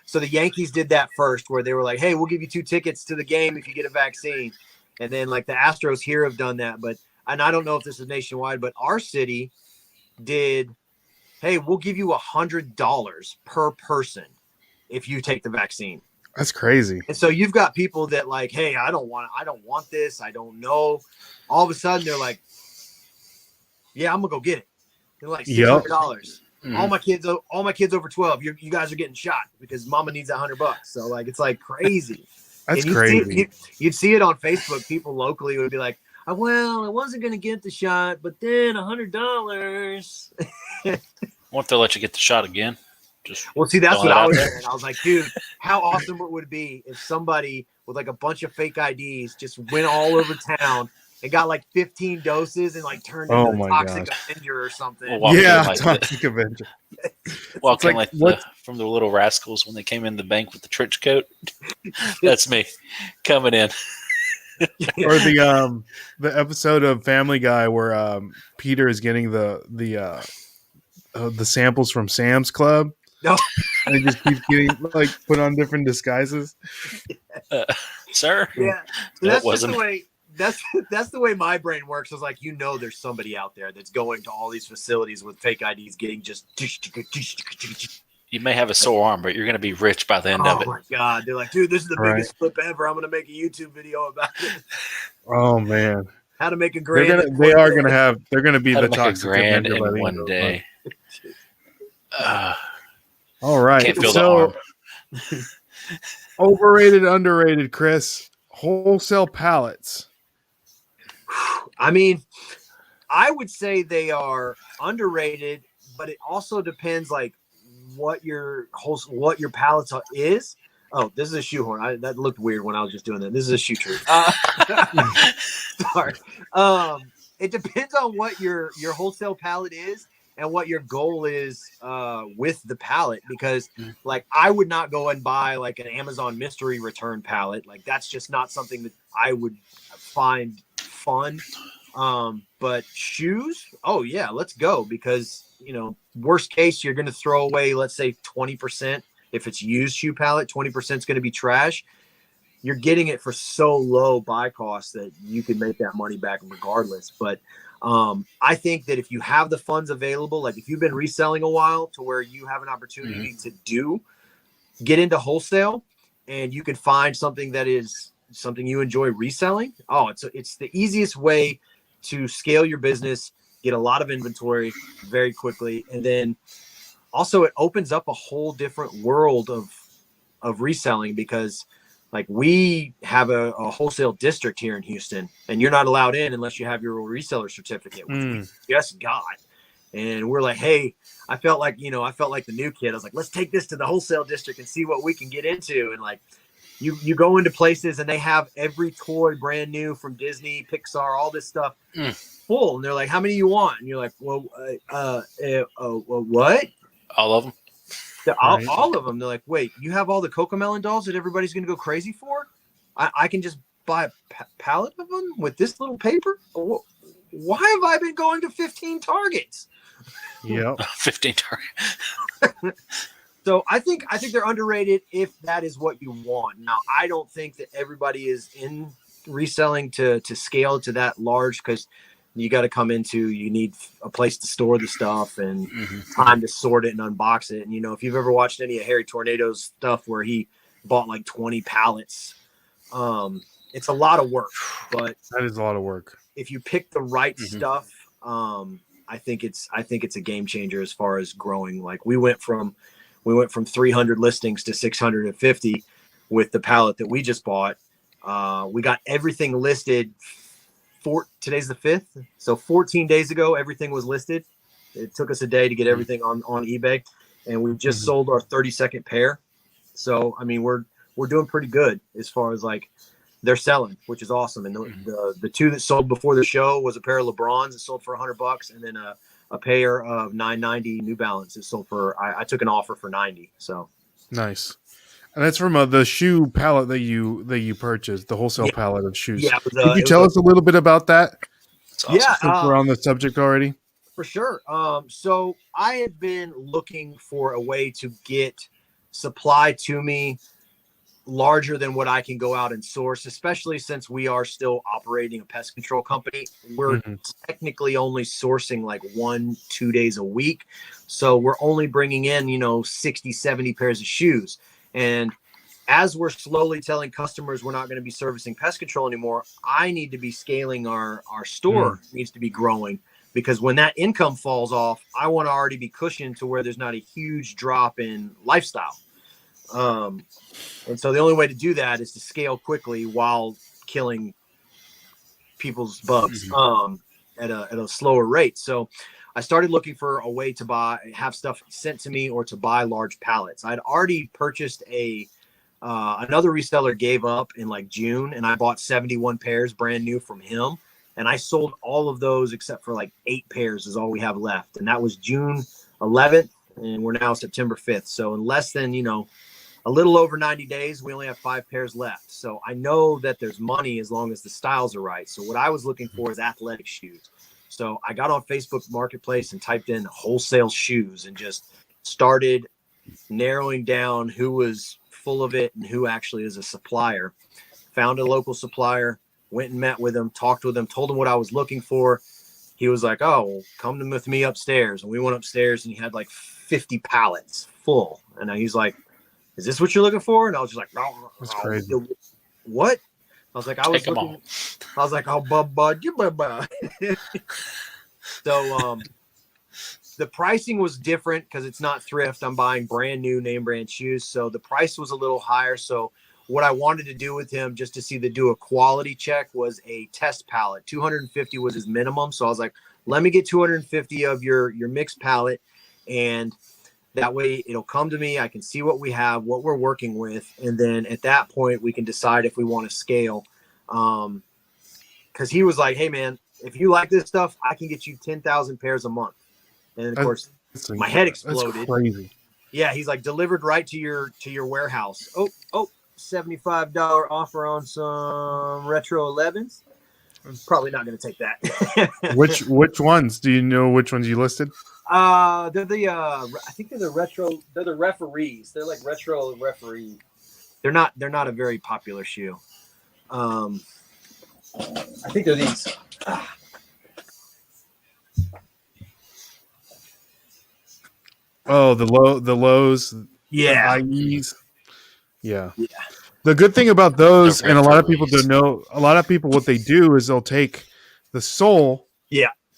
so the Yankees did that first, where they were like, hey, we'll give you 2 tickets to the game if you get a vaccine. And then like the Astros here have done that, and I don't know if this is nationwide, but our city did, hey, we'll give you $100 per person if you take the vaccine. That's crazy. And so you've got people that like, hey, I don't want this. I don't know. All of a sudden they're like, yeah, I'm gonna go get it. They're like $600. Mm-hmm. All my kids over 12. You guys are getting shot because mama needs $100. So like, it's like crazy. That's and crazy. You'd see it on Facebook. People locally would be like, well, I wasn't gonna get the shot, but then $100. Won't they let you get the shot again? Well, see, that's throwing what it I out was there. saying. I was like, dude, how awesome it would be if somebody with like a bunch of fake IDs just went all over town and got like 15 doses and like turned into a Toxic Avenger or something. Well, Toxic Avenger. Walking like from the Little Rascals when they came in the bank with the trench coat. That's me coming in. Or the episode of Family Guy where Peter is getting the samples from Sam's Club. No. And he just keeps getting like put on different disguises. Sir? Yeah. So That that's wasn't just the way that's the way my brain works. Is like, there's somebody out there that's going to all these facilities with fake IDs getting just You may have a sore arm, but you're going to be rich by the end of it. Oh my God. They're like, dude, this is the biggest flip ever. I'm going to make a YouTube video about it. Oh man. How to make a grand. They're going to be How the to make a Toxic grand Avenger by in the one end day. All right. Can't feel the arm. Overrated, underrated, Chris. Wholesale pallets. I mean, I would say they are underrated, but it also depends like what your pallets is. Oh, this is a shoehorn. That looked weird when I was just doing that. This is a shoe tree. Sorry. It depends on what your wholesale pallet is and what your goal is with the pallet, because like I would not go and buy like an Amazon mystery return pallet. Like that's just not something that I would find fun. But shoes, oh yeah, let's go, because worst case you're going to throw away, let's say 20%. If it's used shoe pallet, 20% is going to be trash. You're getting it for so low buy cost that you can make that money back regardless. But I think that if you have the funds available, like if you've been reselling a while to where you have an opportunity to get into wholesale, and you can find something that is something you enjoy reselling. Oh, it's the easiest way to scale your business, get a lot of inventory very quickly. And then also it opens up a whole different world of reselling, because like we have a wholesale district here in Houston, and you're not allowed in unless you have your reseller certificate, which we just got. And we're like, hey, I felt like the new kid. I was like, let's take this to the wholesale district and see what we can get into. And like, you go into places and they have every toy brand new from Disney, Pixar, all this stuff full. And they're like, how many you want? And you're like, well, what? All of them? All of them. They're like, wait, you have all the Cocomelon dolls that everybody's going to go crazy for? I can just buy a pallet of them with this little paper? Why have I been going to 15 Targets? Yep. 15 Targets. So I think they're underrated if that is what you want. Now, I don't think that everybody is in reselling to scale to that large, because you got to you need a place to store the stuff and time to sort it and unbox it. And, if you've ever watched any of Harry Tornado's stuff where he bought like 20 pallets, it's a lot of work. But that is a lot of work. if you pick the right stuff, I think it's a game changer as far as growing. Like we went from 300 listings to 650 with the pallet that we just bought. We got everything listed today's the 5th. So 14 days ago, everything was listed. It took us a day to get everything on eBay, and we just sold our 32nd pair. So, I mean, we're doing pretty good as far as like they're selling, which is awesome. And the two that sold before the show was a pair of LeBrons that sold for $100, and then a pair of 990 New Balance that sold for, I took an offer for 90. So nice. And that's from the shoe pallet that you purchased, the wholesale pallet of shoes. Yeah. Could you tell us a little bit about that? Awesome. Yeah. Since we're on the subject already. For sure. So I had been looking for a way to get supply to me larger than what I can go out and source, especially since we are still operating a pest control company. We're technically only sourcing like 1-2 days a week. So we're only bringing in, 60, 70 pairs of shoes. And as we're slowly telling customers we're not going to be servicing pest control anymore, I need to be scaling our store needs to be growing, because when that income falls off, I want to already be cushioned to where there's not a huge drop in lifestyle. And so the only way to do that is to scale quickly while killing people's bugs at a slower rate. So I started looking for a way to have stuff sent to me or to buy large pallets. I'd already purchased another reseller gave up in like June, and I bought 71 pairs brand new from him. And I sold all of those except for like 8 pairs is all we have left. And that was June 11th, and we're now September 5th. So in less than, a little over 90 days, we only have 5 pairs left. So I know that there's money as long as the styles are right. So what I was looking for is athletic shoes. So I got on Facebook Marketplace and typed in wholesale shoes and just started narrowing down who was full of it and who actually is a supplier. Found a local supplier, went and met with him, talked with him, told him what I was looking for. He was like, "Oh, well, come with me upstairs." And we went upstairs, and he had like 50 pallets full. And he's like, "Is this what you're looking for?" And I was just like, "No, that's crazy." What? I was like, "Oh, bud, you bud." So the pricing was different because it's not thrift. I'm buying brand new name brand shoes. So the price was a little higher. So what I wanted to do with him, just to do a quality check, was a test pallet. 250 was his minimum. So I was like, let me get 250 of your mixed pallet, and that way it'll come to me. I can see what we have, what we're working with. And then at that point, we can decide if we want to scale. Because he was like, "Hey, man, if you like this stuff, I can get you 10,000 pairs a month." And of course, my head exploded. That's crazy. Yeah, he's like, "Delivered right to your warehouse." Oh, $75 offer on some retro 11s. Probably not going to take that. Which ones? Do you know which ones you listed? They're I think they're the retro. They're the referees. They're like retro referee. They're not a very popular shoe. I think they're these. Oh, the lows. Yeah. The IEs. Yeah. The good thing about those, and a lot of people don't know, what they do is they'll take the sole,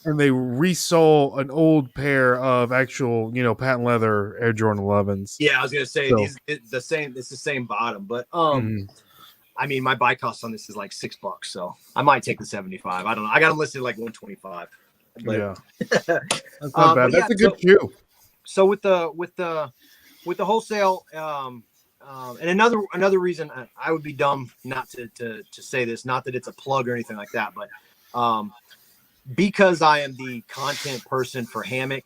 and they resole an old pair of actual, patent leather Air Jordan 11s. Yeah, I was gonna say it's the same bottom, but I mean, my buy cost on this is like $6, so I might take the 75. I don't know. I got them listed like 125. But, yeah, that's not bad. That's a good shoe. So with the wholesale, and another reason I would be dumb not to say this, not that it's a plug or anything like that, but because I am the content person for Hammock,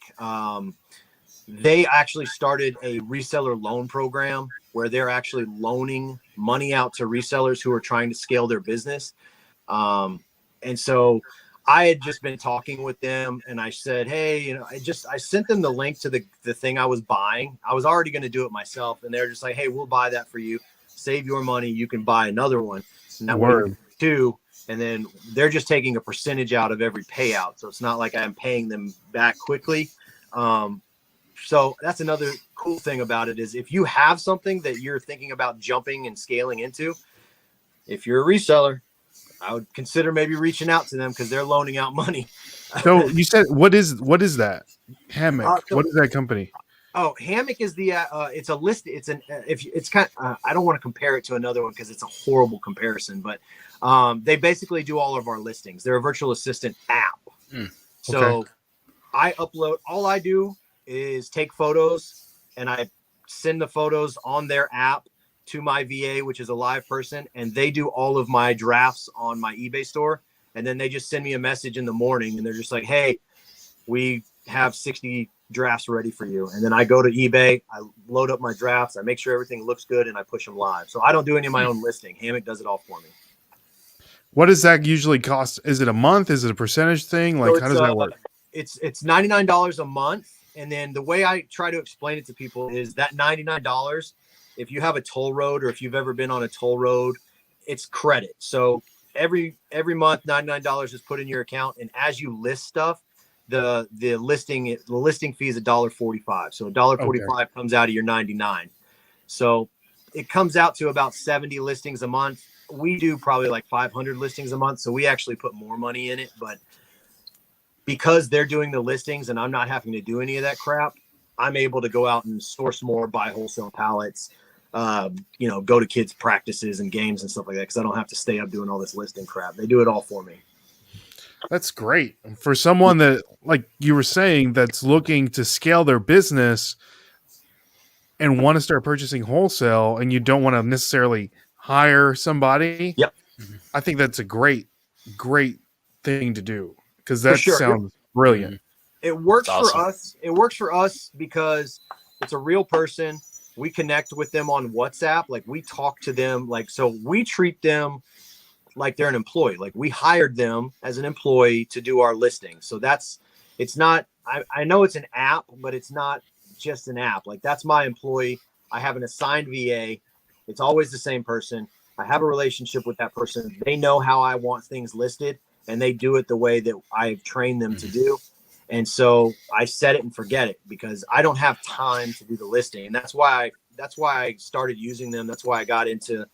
they actually started a reseller loan program where they're actually loaning money out to resellers who are trying to scale their business. And so I had just been talking with them, and I said, "Hey, I sent them the link to the thing I was buying. I was already going to do it myself." And they're just like, "Hey, we'll buy that for you. Save your money. You can buy another one." And that way, two. And then they're just taking a percentage out of every payout. So it's not like I'm paying them back quickly. So that's another cool thing about it, is if you have something that you're thinking about jumping and scaling into, if you're a reseller, I would consider maybe reaching out to them, because they're loaning out money. So you said what is that? Hammock. So What is that company? Oh, Hammock is the it's a list. It's an if it's kind. I don't want to compare it to another one because it's a horrible comparison. But they basically do all of our listings. They're a virtual assistant app. So Okay. I upload. All I do is take photos and I send the photos on their app to my VA, which is a live person, and they do all of my drafts on my eBay store. And then they just send me a message in the morning, and they're just like, "Hey, we have 60 drafts ready for you." And then I go to eBay, I load up my drafts, I make sure everything looks good, and I push them live. So I don't do any of my own listing. Hammock does it all for me. What does that usually cost? Is it a month? Is it a percentage thing? Like, So how does that work? it's $99 a month. And then the way I try to explain it to people is that $99, if you have a toll road or if you've ever been on a toll road, it's credit. So every month, $99 is put in your account. And as you list stuff, the listing fee is $1.45. So $1.45 comes out of your 99. So it comes out to about 70 listings a month. We do probably like 500 listings a month. So we actually put more money in it, but because they're doing the listings and I'm not having to do any of that crap, I'm able to go out and source more, buy wholesale pallets, go to kids' practices and games and stuff like that because I don't have to stay up doing all this listing crap. They do it all for me. That's great for someone that, like you were saying, that's looking to scale their business and want to start purchasing wholesale, and you don't want to necessarily hire somebody. Yep. I think that's a great thing to do because For that sure. sounds brilliant. It works That's for awesome. us. It works for us because it's a real person. We connect with them on WhatsApp. Like we talk to them. Like, so we treat them like they're an employee. Like we hired them as an employee to do our listing. So it's not, I know it's an app, but it's not just an app. Like that's my employee. I have an assigned VA. It's always the same person. I have a relationship with that person. They know how I want things listed and they do it the way that I've trained them to do. And so I set it and forget it because I don't have time to do the listing. And that's why I started using them. That's why I got into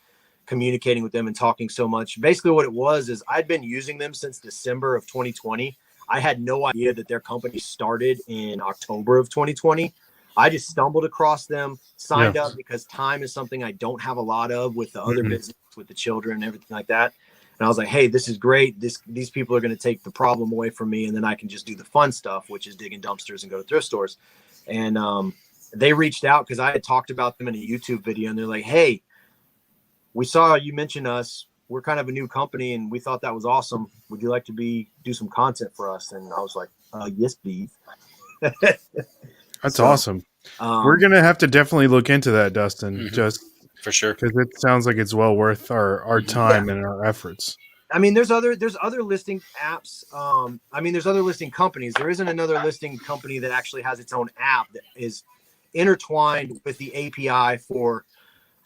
communicating with them and talking so much. Basically what it was is I'd been using them since December of 2020. I had no idea that their company started in October of 2020. I just stumbled across them, signed up because time is something I don't have a lot of with the other business, with the children and everything like that. And I was like, hey, this is great. These people are going to take the problem away from me. And then I can just do the fun stuff, which is digging dumpsters and go to thrift stores. And they reached out because I had talked about them in a YouTube video. And they're like, hey, we saw you mention us. We're kind of a new company and we thought that was awesome. Would you like to do some content for us? And I was like, yes, please. That's awesome. We're going to have to definitely look into that, Dustin, just for sure. because it sounds like it's well worth our time and our efforts. I mean, there's other listing apps. There's other listing companies. There isn't another listing company that actually has its own app that is intertwined with the API for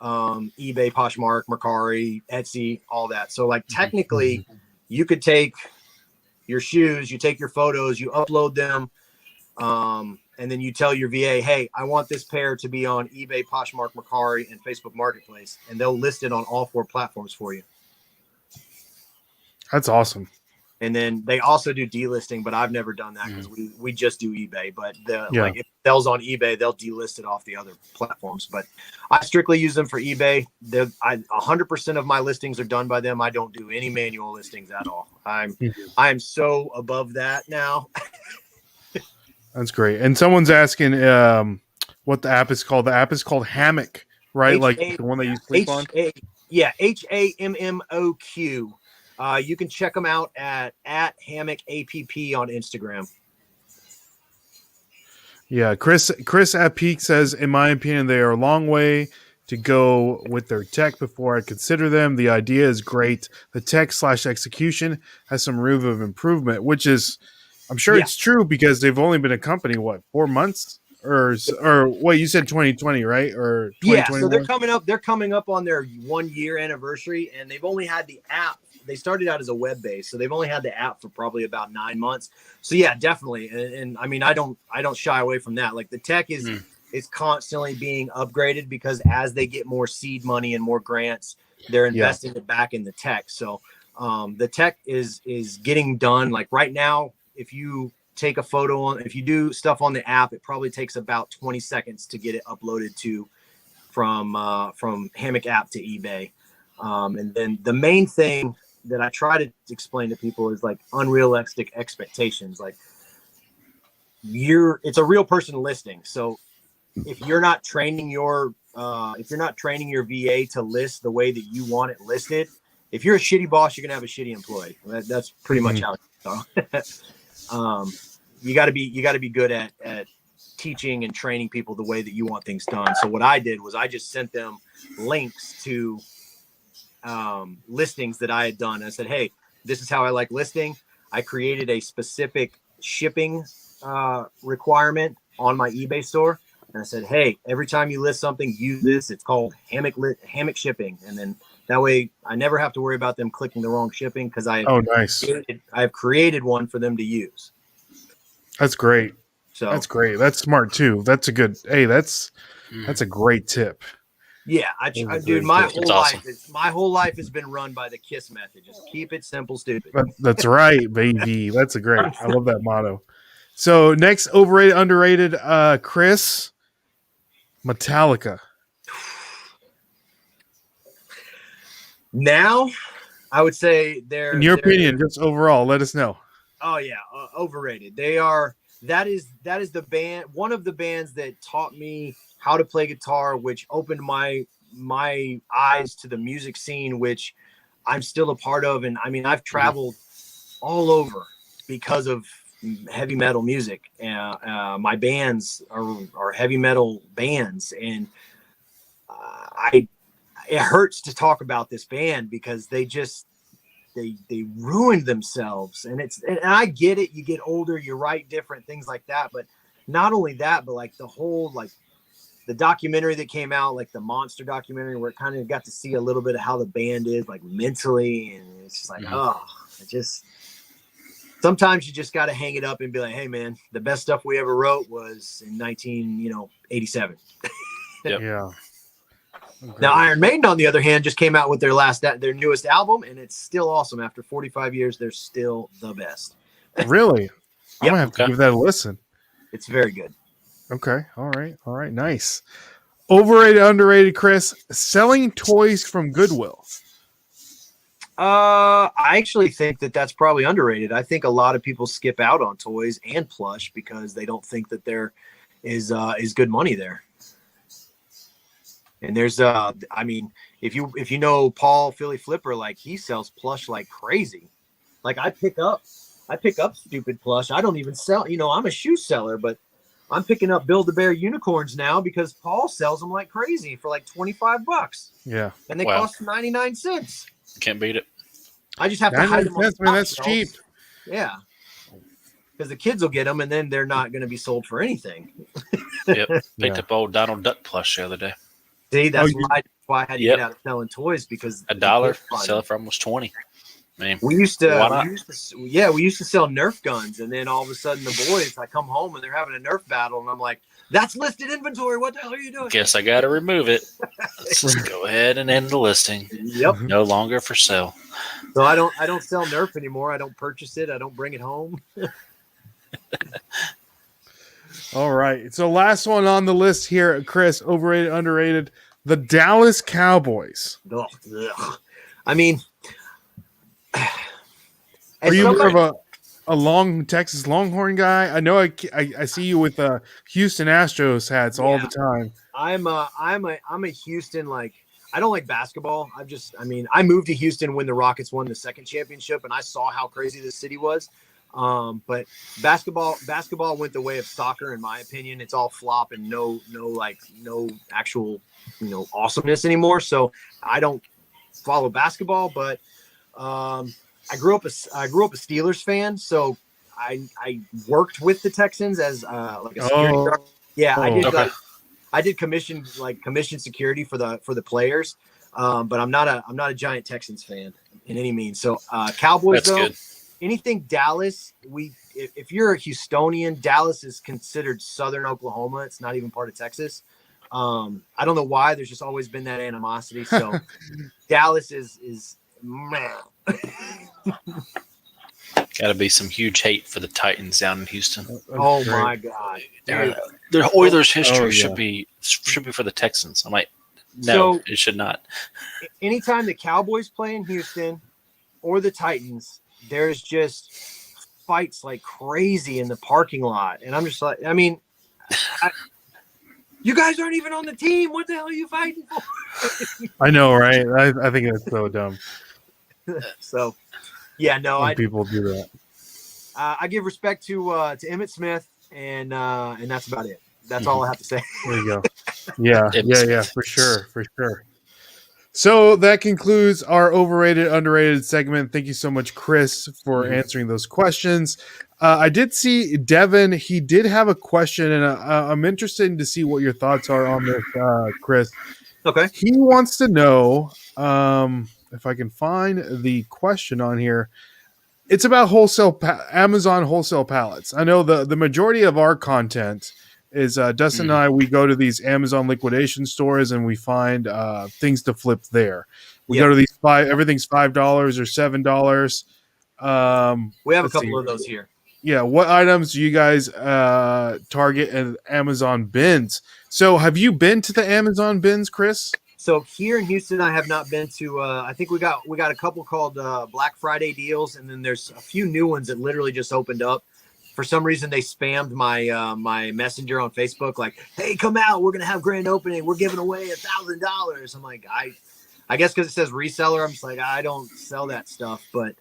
eBay, Poshmark, Mercari, Etsy, all that. So like technically you could take your shoes, you take your photos, you upload them, and then you tell your VA, hey, I want this pair to be on eBay, Poshmark, Mercari, and Facebook Marketplace. And they'll list it on all 4 platforms for you. That's awesome. And then they also do delisting, but I've never done that because we just do eBay. But like if it sells on eBay, they'll delist it off the other platforms. But I strictly use them for eBay. 100% of my listings are done by them. I don't do any manual listings at all. I'm so above that now. That's great. And someone's asking what the app is called. The app is called Hammock, right? Like the one that you sleep on? HAMMOQ. You can check them out at Hammock APP on Instagram. Yeah, Chris at Peak says, in my opinion, they are a long way to go with their tech before I consider them. The idea is great. The tech/execution has some room of improvement, which is, I'm sure it's true because they've only been a company, 4 months? Or what, you said 2020, right? Or 2021? So they're coming up on their 1-year anniversary, and they've only had the app. They started out as a web base, so they've only had the app for probably about 9 months. So yeah, definitely. And I mean, I don't shy away from that. Like the tech is constantly being upgraded because as they get more seed money and more grants, they're investing it back in the tech. So the tech is getting done. Like right now, if you take a photo on, if you do stuff on the app, it probably takes about 20 seconds to get it uploaded to from Hammock app to eBay. And then the main thing that I try to explain to people is like unrealistic expectations. Like it's a real person listing. So if you're not training your VA to list the way that you want it listed, if you're a shitty boss, you're gonna have a shitty employee. That's pretty much how it's done. You got to be good at teaching and training people the way that you want things done. So what I did was I just sent them links to listings that I had done. I said, hey, this is how I like listing. I created a specific shipping requirement on my eBay store. And I said, hey, every time you list something, use this. It's called hammock shipping. And then that way I never have to worry about them clicking the wrong shipping because I've created one for them to use. That's great. So that's great. That's smart too. That's a good, that's a great tip. Yeah, dude, my whole life has been run by the KISS method. Just keep it simple, stupid. That's right, baby. That's a great. I love that motto. So next, overrated, underrated, Chris, Metallica. Now, I would say they're. In your opinion, just overall, let us know. Oh yeah, overrated. They are. That is the band. One of the bands that taught me how to play guitar, which opened my eyes to the music scene, which I'm still a part of. And I mean, I've traveled all over because of heavy metal music. My bands are heavy metal bands, and it hurts to talk about this band because they ruined themselves. And I get it. You get older, you write different things like that. But not only that, but like the whole, like the documentary that came out, like the Monster documentary, where it kind of got to see a little bit of how the band is like mentally. And it's just like, sometimes you just got to hang it up and be like, hey man, the best stuff we ever wrote was in 1987. Yep. Yeah. Okay. Now, Iron Maiden, on the other hand, just came out with their newest album, and it's still awesome. After 45 years, they're still the best. Really? I'm gonna have to give that a listen. It's very good. Okay. All right. Nice. Overrated, underrated, Chris. Selling toys from Goodwill. I actually think that that's probably underrated. I think a lot of people skip out on toys and plush because they don't think that there is good money there. And there's I mean, if you know Paul Philly Flipper, like he sells plush like crazy. Like I pick up stupid plush. I don't even sell, I'm a shoe seller, but I'm picking up Build-A-Bear unicorns now because Paul sells them like crazy for like $25. Yeah. And they cost 99 cents. Can't beat it. I just have to hide them. That's cheap. Yeah. Because the kids will get them and then they're not going to be sold for anything. Yep. Picked up old Donald Duck plush the other day. See, that's why I had to get out of selling toys because $1 sell it for almost 20. Man, we used to sell Nerf guns, and then all of a sudden the boys, I come home and they're having a Nerf battle, and I'm like, "That's listed inventory. What the hell are you doing?" Guess I got to remove it. Let's just go ahead and end the listing. Yep, no longer for sale. So I don't sell Nerf anymore. I don't purchase it. I don't bring it home. All right. So last one on the list here, Chris, overrated, underrated, the Dallas Cowboys. Ugh. I mean, are you more of a long Texas Longhorn guy? I know I see you with Houston Astros hats all the time. I'm a Houston, like, I don't like basketball. I moved to Houston when the Rockets won the second championship, and I saw how crazy this city was. But basketball went the way of soccer, in my opinion. It's all flop and no actual, awesomeness anymore. So I don't follow basketball, but I grew up a Steelers fan. So I worked with the Texans as like a security guard. Yeah, I did commission security for the players. But I'm not a giant Texans fan in any means. So Cowboys, that's good. Anything Dallas, if you're a Houstonian, Dallas is considered Southern Oklahoma. It's not even part of Texas. I don't know why. There's just always been that animosity. So Dallas is Got to be some huge hate for the Titans down in Houston. Oh my God, dude. Their Oilers' history yeah. should be for the Texans. I'm like, no, So- it should not. Anytime the Cowboys play in Houston or the Titans, there's just fights like crazy in the parking lot. And I'm just like, I mean, you guys aren't even on the team. What the hell are you fighting for? I know, right? I think that's so dumb So, yeah, no, when people do that. I give respect to Emmitt Smith, and that's about it. That's all I have to say. There you go. Yeah, It's- yeah, for sure. So that concludes our overrated, underrated segment. Thank you so much, Chris, for answering those questions. I did see Devin. He did have a question, and I'm interested to see what your thoughts are on this, Chris. Okay. He wants to know if I can find the question on here. It's about Amazon wholesale pallets. I know the majority of our content is Dustin and I. We go to these Amazon liquidation stores and we find things to flip there. We go to these everything's $5 or $7. We have a couple of those here. Yeah, what items do you guys target at Amazon bins? So, have you been to the Amazon bins, Chris? So here in Houston, I have not been to. I think we got a couple called Black Friday deals, and then there's a few new ones that literally just opened up. For some reason, they spammed my my messenger on Facebook, like, "Hey, come out! We're gonna have grand opening. We're giving away $1,000." I'm like, I guess because it says reseller, I'm just like, I don't sell that stuff. But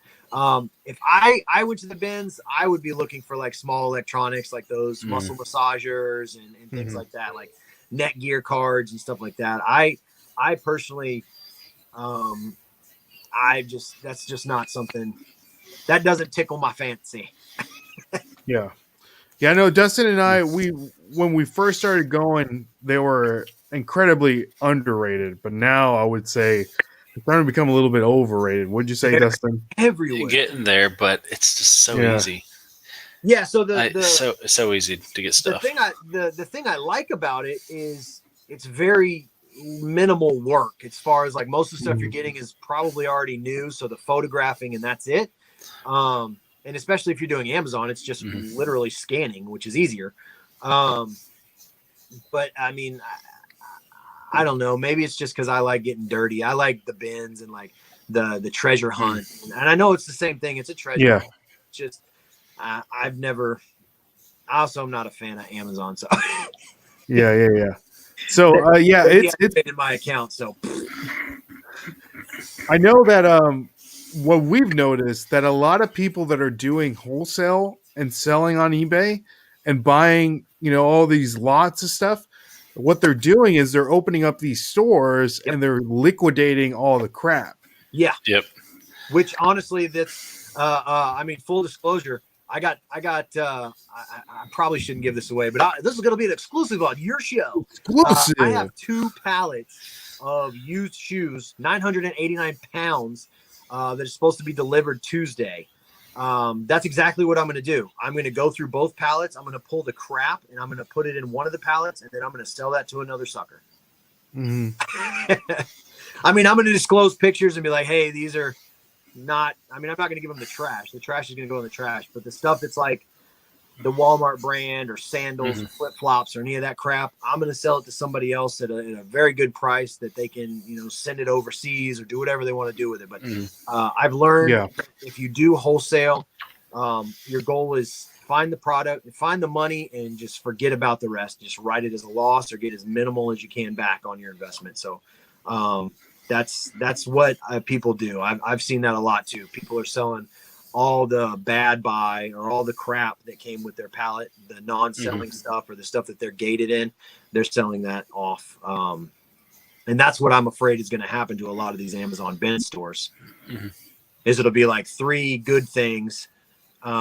if I went to the bins, I would be looking for like small electronics, like those muscle massagers and things like that, like net gear cards and stuff like that. I personally, that's just not something that doesn't tickle my fancy. Yeah. I know Dustin and I, when we first started going, they were incredibly underrated, but now I would say it's starting to become a little bit overrated. What'd you say, Dustin? Everywhere. You're getting there, but it's just so easy. Yeah. So so easy to get stuff. The thing I like about it is it's very minimal work as far as like most of the stuff you're getting is probably already new. So the photographing and that's it. And especially if you're doing Amazon, it's just literally scanning, which is easier. But I mean, I don't know. Maybe it's just because I like getting dirty. I like the bins and like the treasure hunt. And I know it's the same thing. It's a treasure hunt. It's just I've never. Also, I'm not a fan of Amazon. So yeah. So it's in my account. So I know that what we've noticed that a lot of people that are doing wholesale and selling on eBay and buying, all these lots of stuff, what they're doing is they're opening up these stores and they're liquidating all the crap. Yeah. Yep. Which honestly, that's I mean, full disclosure, I probably shouldn't give this away, but this is going to be an exclusive on your show. Exclusive. I have 2 pallets of used shoes, 989 pounds, that is supposed to be delivered Tuesday. That's exactly what I'm going to do. I'm going to go through both pallets. I'm going to pull the crap and I'm going to put it in one of the pallets, and then I'm going to sell that to another sucker. I mean, I'm going to disclose pictures and be like, hey, these are not, I mean, I'm not going to give them the trash. The trash is going to go in the trash, but the stuff that's like the Walmart brand or sandals or flip-flops or any of that crap, I'm going to sell it to somebody else at a very good price that they can, send it overseas or do whatever they want to do with it. But I've learned if you do wholesale, your goal is find the product, find the money, and just forget about the rest. Just write it as a loss or get as minimal as you can back on your investment. So that's what people do. I've seen that a lot too. People are selling all the bad buy or all the crap that came with their pallet, the non-selling stuff or the stuff that they're gated in, they're selling that off. And that's what I'm afraid is going to happen to a lot of these Amazon bin stores is it'll be like 3 good things. Wait,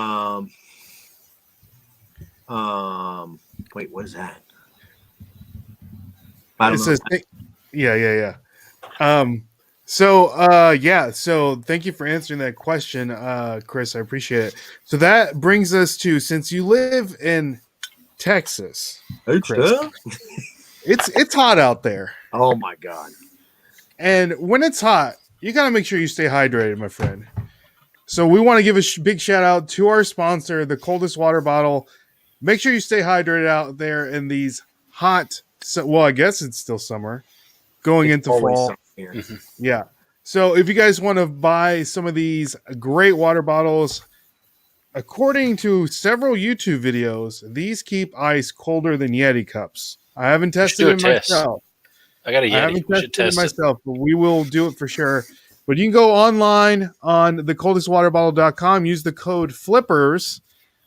what is that? I don't know. Yeah. So thank you for answering that question, Chris. I appreciate it. So that brings us to, since you live in Texas, Chris, it's hot out there. Oh my God. And when it's hot, you got to make sure you stay hydrated, my friend. So we want to give a big shout out to our sponsor, the Coldest water bottle. Make sure you stay hydrated out there in these hot. Well, I guess it's still summer, going It's into always fall. summer here. Yeah. So if you guys want to buy some of these great water bottles, according to several YouTube videos, these keep ice colder than Yeti cups. I haven't tested do a it test. myself. I got a Yeti. I haven't We should tested it test it. myself, but we will do it for sure. But you can go online on thecoldestwaterbottle.com, use the code FLIPPERS,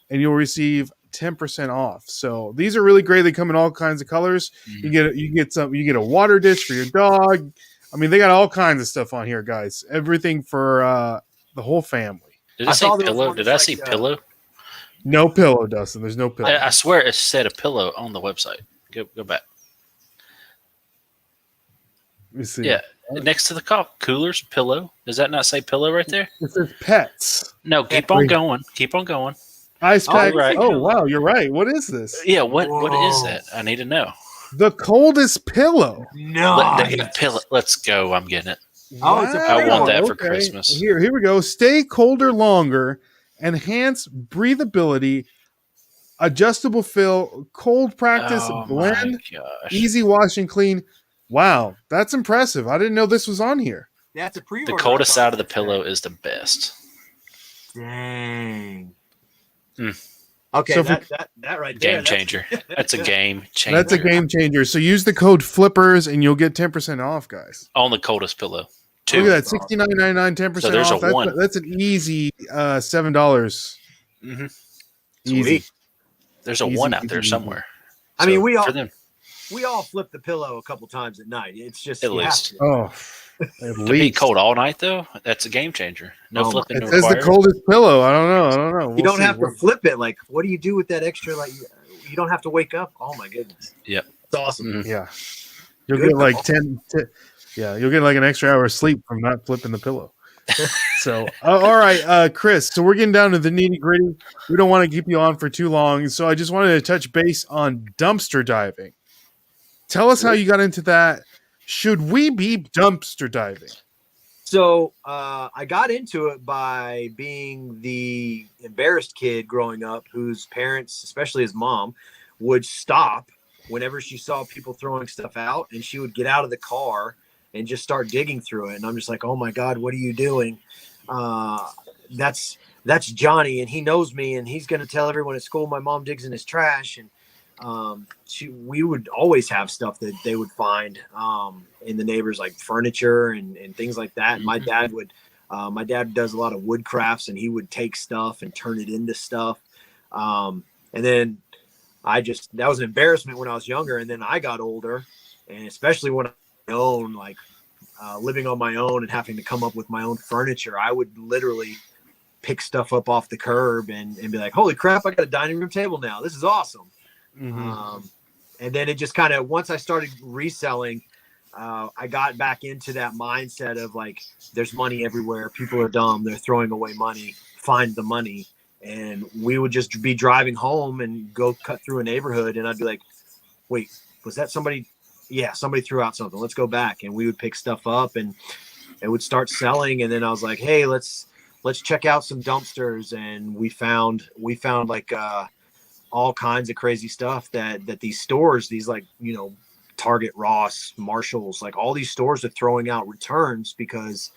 and you'll receive 10% off. So these are really great. They come in all kinds of colors. You get a water dish for your dog. I mean, they got all kinds of stuff on here, guys. Everything for the whole family. Did I it say saw there was pillow? one Did I that's see like, pillow? No pillow, Dustin. There's no pillow. I swear it said a pillow on the website. Go back. Let me see. Yeah, next to the coolers, pillow. Does that not say pillow right there? It says pets. No, keep on going. Keep on going. Ice pack. right. Oh, wow. You're right. What is this? Yeah, what is Whoa. that? I need to know. The coldest pillow. No. Pillow. Let's go. I'm getting it. Oh, it's a I want that for okay. Christmas. Here we go. Stay colder longer. Enhance breathability. Adjustable fill. Cold practice. Oh Blend. my gosh. Easy wash and clean. Wow, that's impressive. I didn't know this was on here. That's a pre. The coldest side of the pillow is the best. Dang. Mm. Okay, So that right there. Game changer. That's a game changer. That's a game changer. So use the code FLIPPERS and you'll get 10% off, guys. On the coldest pillow. Look Two. at that, $69.99, 10% So there's off. a one. That's an easy $7. Mm-hmm. Easy. Sweet. There's a Easy, one out there easy, somewhere. I mean, we all for them. flip the pillow a couple times at night. It's just At you have least. to. Oh, at To be least. cold all night though, that's a game changer. No Oh, flipping It no says the required. coldest pillow. I don't know. You don't have to flip it. Like, what do you do with that extra? Like, you don't have to wake up. Oh my goodness. Yep. It's awesome. Mhm. Yeah. You'll Good get like call. 10. Yeah, you'll get like an extra hour of sleep from not flipping the pillow. So, all right, Chris. So we're getting down to the nitty gritty. We don't want to keep you on for too long. So I just wanted to touch base on dumpster diving. Tell us how you got into that. Should we be dumpster diving? So I got into it by being the embarrassed kid growing up whose parents, especially his mom, would stop whenever she saw people throwing stuff out, and she would get out of the car and just start digging through it. And I'm just like, oh my God, what are you doing? That's Johnny, and he knows me, and he's going to tell everyone at school my mom digs in his trash. And we would always have stuff that they would find in the neighbors, like furniture and things like that. And my dad does a lot of wood crafts, and he would take stuff and turn it into stuff. And then that was an embarrassment when I was younger. And then I got older, and especially when I own, like living on my own and having to come up with my own furniture, I would literally pick stuff up off the curb and be like, holy crap, I got a dining room table now. This is awesome. Mm-hmm. And then it just kind of, once I started reselling, I got back into that mindset of like, there's money everywhere. People are dumb. They're throwing away money. Find the money. And we would just be driving home and go cut through a neighborhood. And I'd be like, wait, was that somebody? Yeah, somebody threw out something. Let's go back. And we would pick stuff up and it would start selling. And then I was like, hey, let's check out some dumpsters. And we found like, all kinds of crazy stuff that these stores, these like, Target, Ross, Marshalls, like all these stores are throwing out returns because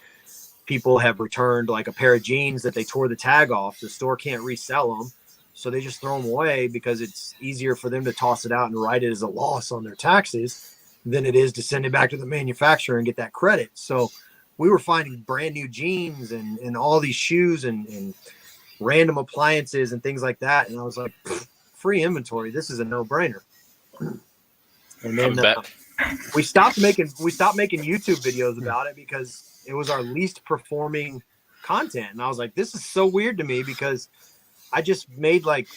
people have returned like a pair of jeans that they tore the tag off. The store can't resell them. So they just throw them away because it's easier for them to toss it out and write it as a loss on their taxes than it is to send it back to the manufacturer and get that credit. So we were finding brand new jeans and all these shoes and random appliances and things like that. And I was like, free inventory. This is a no-brainer. And then we stopped making YouTube videos about it because it was our least performing content. And I was like, this is so weird to me because I just made like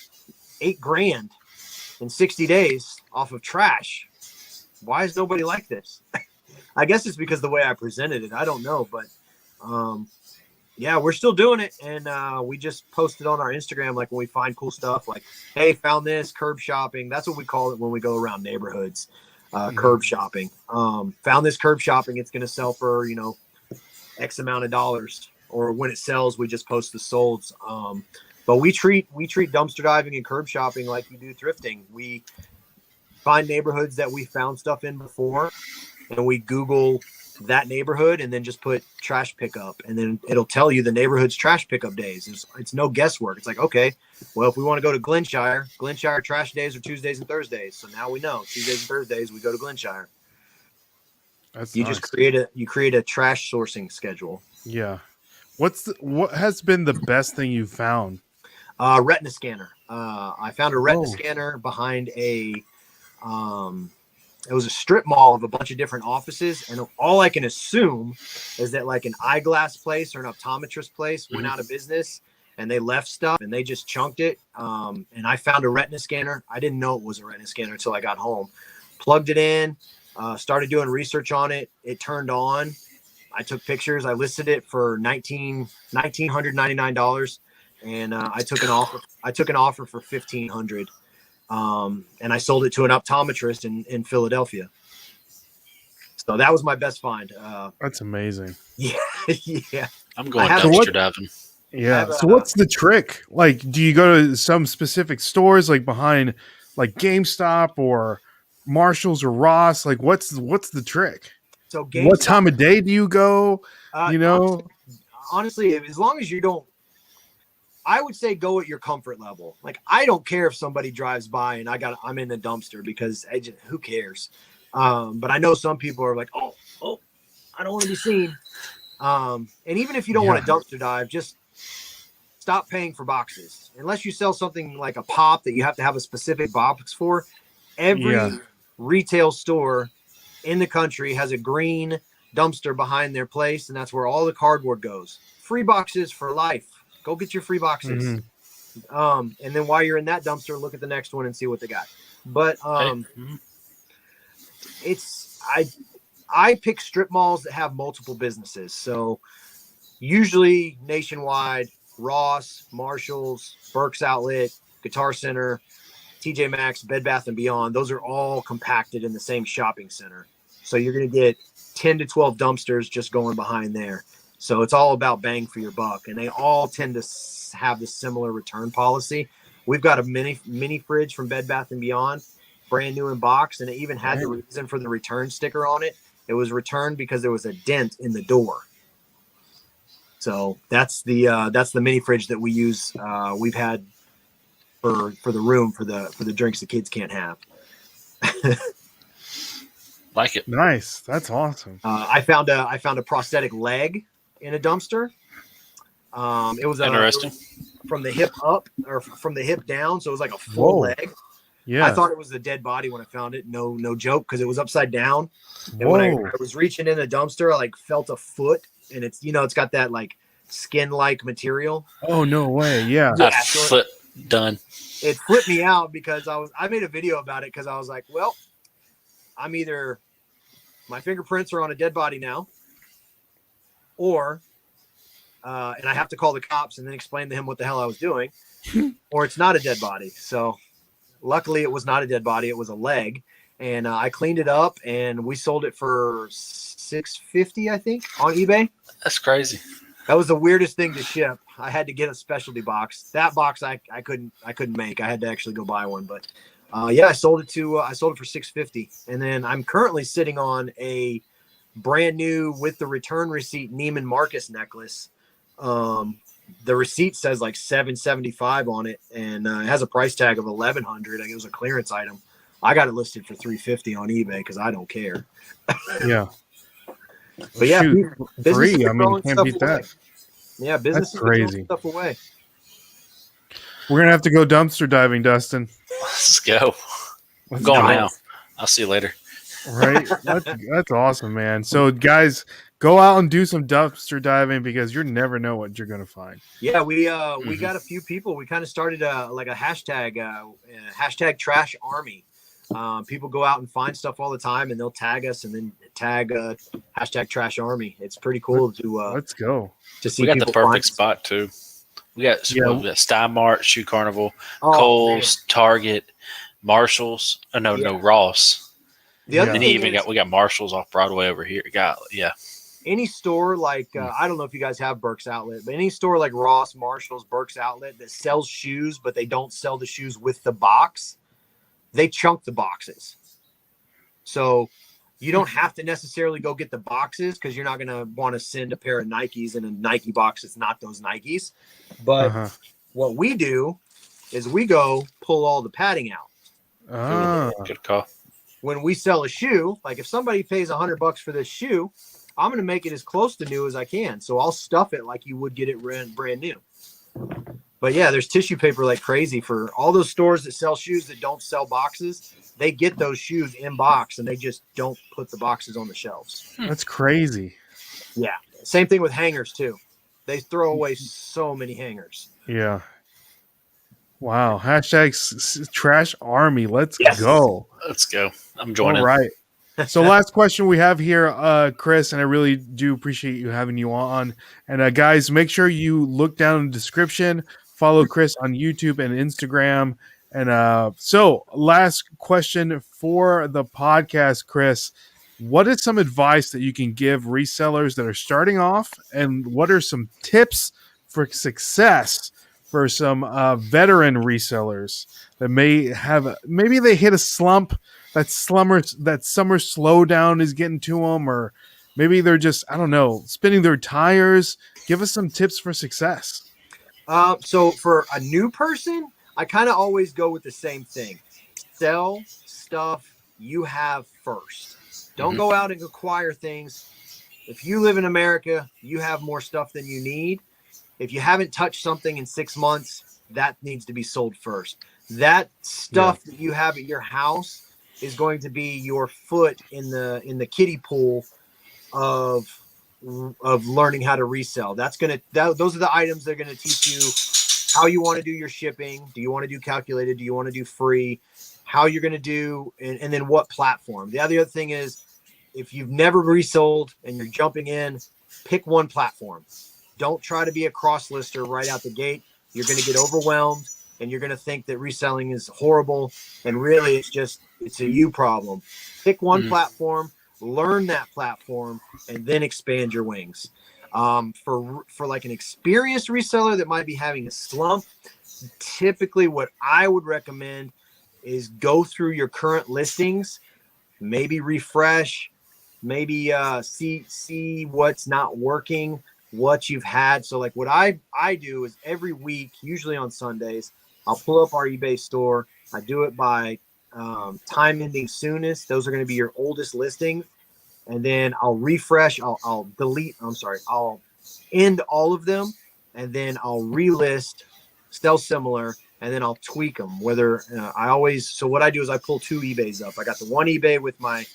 $8,000 in 60 days off of trash. Why is nobody like this? I guess it's because the way I presented it. I don't know, but yeah, we're still doing it. And we just posted on our Instagram, like when we find cool stuff, like, hey, found this, curb shopping. That's what we call it when we go around neighborhoods, curb shopping. Found this curb shopping. It's going to sell for, X amount of dollars. or when it sells, we just post the solds. But we treat dumpster diving and curb shopping like you do thrifting. We find neighborhoods that we found stuff in before, and we Google that neighborhood and then just put trash pickup, and then it'll tell you the neighborhood's trash pickup days. It's no guesswork. It's like, okay, well, if we want to go to Glenshire trash days are Tuesdays and Thursdays. So now we know Tuesdays and Thursdays we go to Glenshire. That's You nice. just create a trash sourcing schedule. Yeah. What has been the best thing you found? Retina scanner. I found a retina scanner behind it was a strip mall of a bunch of different offices, and all I can assume is that like an eyeglass place or an optometrist place went out of business and they left stuff and they just chunked it. And I found a retina scanner. I didn't know it was a retina scanner until I got home. Plugged it in, started doing research on it. It turned on. I took pictures. I listed it for $1,999, and I took an offer. I took an offer for $1,500. And I sold it to an optometrist in Philadelphia. So that was my best find. That's amazing. Yeah. Yeah. I'm going dumpster diving. Yeah. So what's the trick? Like, do you go to some specific stores, like behind like GameStop or Marshalls or Ross? Like, what's the trick? So what time of day do you go? Honestly, as long as you don't, I would say go at your comfort level. Like, I don't care if somebody drives by and I'm in the dumpster, because who cares? But I know some people are like, oh, I don't want to be seen. And even if you don't want to dumpster dive, just stop paying for boxes. Unless you sell something like a pop that you have to have a specific box for. Every retail store in the country has a green dumpster behind their place, and that's where all the cardboard goes. Free boxes for life. Go get your free boxes. And then while you're in that dumpster, look at the next one and see what they got. But I pick strip malls that have multiple businesses. So usually nationwide, Ross, Marshalls, Burke's Outlet, Guitar Center, TJ Maxx, Bed Bath & Beyond. Those are all compacted in the same shopping center. So you're going to get 10 to 12 dumpsters just going behind there. So it's all about bang for your buck, and they all tend to have the similar return policy. We've got a mini fridge from Bed Bath & Beyond, brand new in box, and it even had the reason for the return sticker on it. It was returned because there was a dent in the door. So that's the mini fridge that we use. We've had for the room for the drinks the kids can't have. Like it. Nice. That's awesome. I found a prosthetic leg in a dumpster. It was interesting. From the hip up or from the hip down, so it was like a full leg. Yeah, I thought it was a dead body when I found it. No joke, because it was upside down. And when I was reaching in the dumpster, I like felt a foot, and it's got that like skin like material. Oh no way! Yeah, Done. It flipped me out because I made a video about it because I was like, well, I'm either my fingerprints are on a dead body now, or and I have to call the cops and then explain to him what the hell I was doing, or it's not a dead body. So luckily it was not a dead body. It was a leg. And I cleaned it up and we sold it for $650, I think, on eBay. That's crazy. That was the weirdest thing to ship. I had to get a specialty box. That box I couldn't make. I had to actually go buy one. But I sold it for $650. And then I'm currently sitting on a brand new with the return receipt Neiman Marcus necklace. The receipt says like $775 on it, and it has a price tag of $1,100. It was a clearance item. I got it listed for $350 on eBay because I don't care. Yeah. But yeah, free. I mean, you can't beat that. Yeah, business is throwing stuff away. We're gonna have to go dumpster diving, Dustin. Let's go. I'm going now. I'll see you later. Right? That's awesome, man. So, guys, go out and do some dumpster diving because you never know what you're gonna find. Yeah, we got a few people. We kind of started like a hashtag Trash Army. People go out and find stuff all the time, and they'll tag us and then tag hashtag Trash Army. It's pretty cool to let's go. To see we got the perfect spot too. We got Steinmart, Shoe Carnival, Coldest, Target, Marshalls. No, Ross. The other thing we got Marshalls off Broadway over here. any store like I don't know if you guys have Burke's Outlet, but any store like Ross, Marshall's, Burke's Outlet that sells shoes, but they don't sell the shoes with the box, they chunk the boxes. So you don't have to necessarily go get the boxes because you're not going to want to send a pair of Nikes in a Nike box that's not those Nikes. But what we do is we go pull all the padding out. Good call. When we sell a shoe, like if somebody pays $100 for this shoe, I'm going to make it as close to new as I can. So I'll stuff it like you would get it brand new. But yeah, there's tissue paper like crazy for all those stores that sell shoes that don't sell boxes. They get those shoes in box and they just don't put the boxes on the shelves. That's crazy. Yeah. Same thing with hangers too. They throw away so many hangers. Yeah. Wow. Hashtag trash army. Let's go. Let's go. I'm joining. All right. So last question we have here, Chris, and I really do appreciate you having you on. And guys, make sure you look down in the description, follow Chris on YouTube and Instagram. And so last question for the podcast, Chris, what is some advice that you can give resellers that are starting off? And what are some tips for success for some veteran resellers that maybe they hit a slump, that summer slowdown is getting to them, or maybe they're just, I don't know, spinning their tires. Give us some tips for success. So for a new person, I kind of always go with the same thing. Sell stuff you have first. Don't go out and acquire things. If you live in America, you have more stuff than you need. If you haven't touched something in 6 months, that needs to be sold first. That stuff that you have at your house is going to be your foot in the kiddie pool of learning how to resell. Those are the items that are going to teach you how you want to do your shipping. Do you want to do calculated? Do you want to do free? How you're going to do, and then what platform. The other thing is, if you've never resold and you're jumping in, pick one platform. Don't try to be a cross lister right out the gate. You're going to get overwhelmed and you're going to think that reselling is horrible. And really it's a you problem. Pick one platform, learn that platform, and then expand your wings. For like an experienced reseller that might be having a slump, typically what I would recommend is go through your current listings, maybe refresh, maybe see what's not working, what you've had. So like what I do is every week, usually on Sundays, I'll pull up our eBay store. I do it by time ending soonest. Those are going to be your oldest listings. And then I'll refresh. I'll end all of them, and then I'll relist, sell similar, and then I'll tweak them. So what I do is I pull 2 eBays up. I got the one eBay with my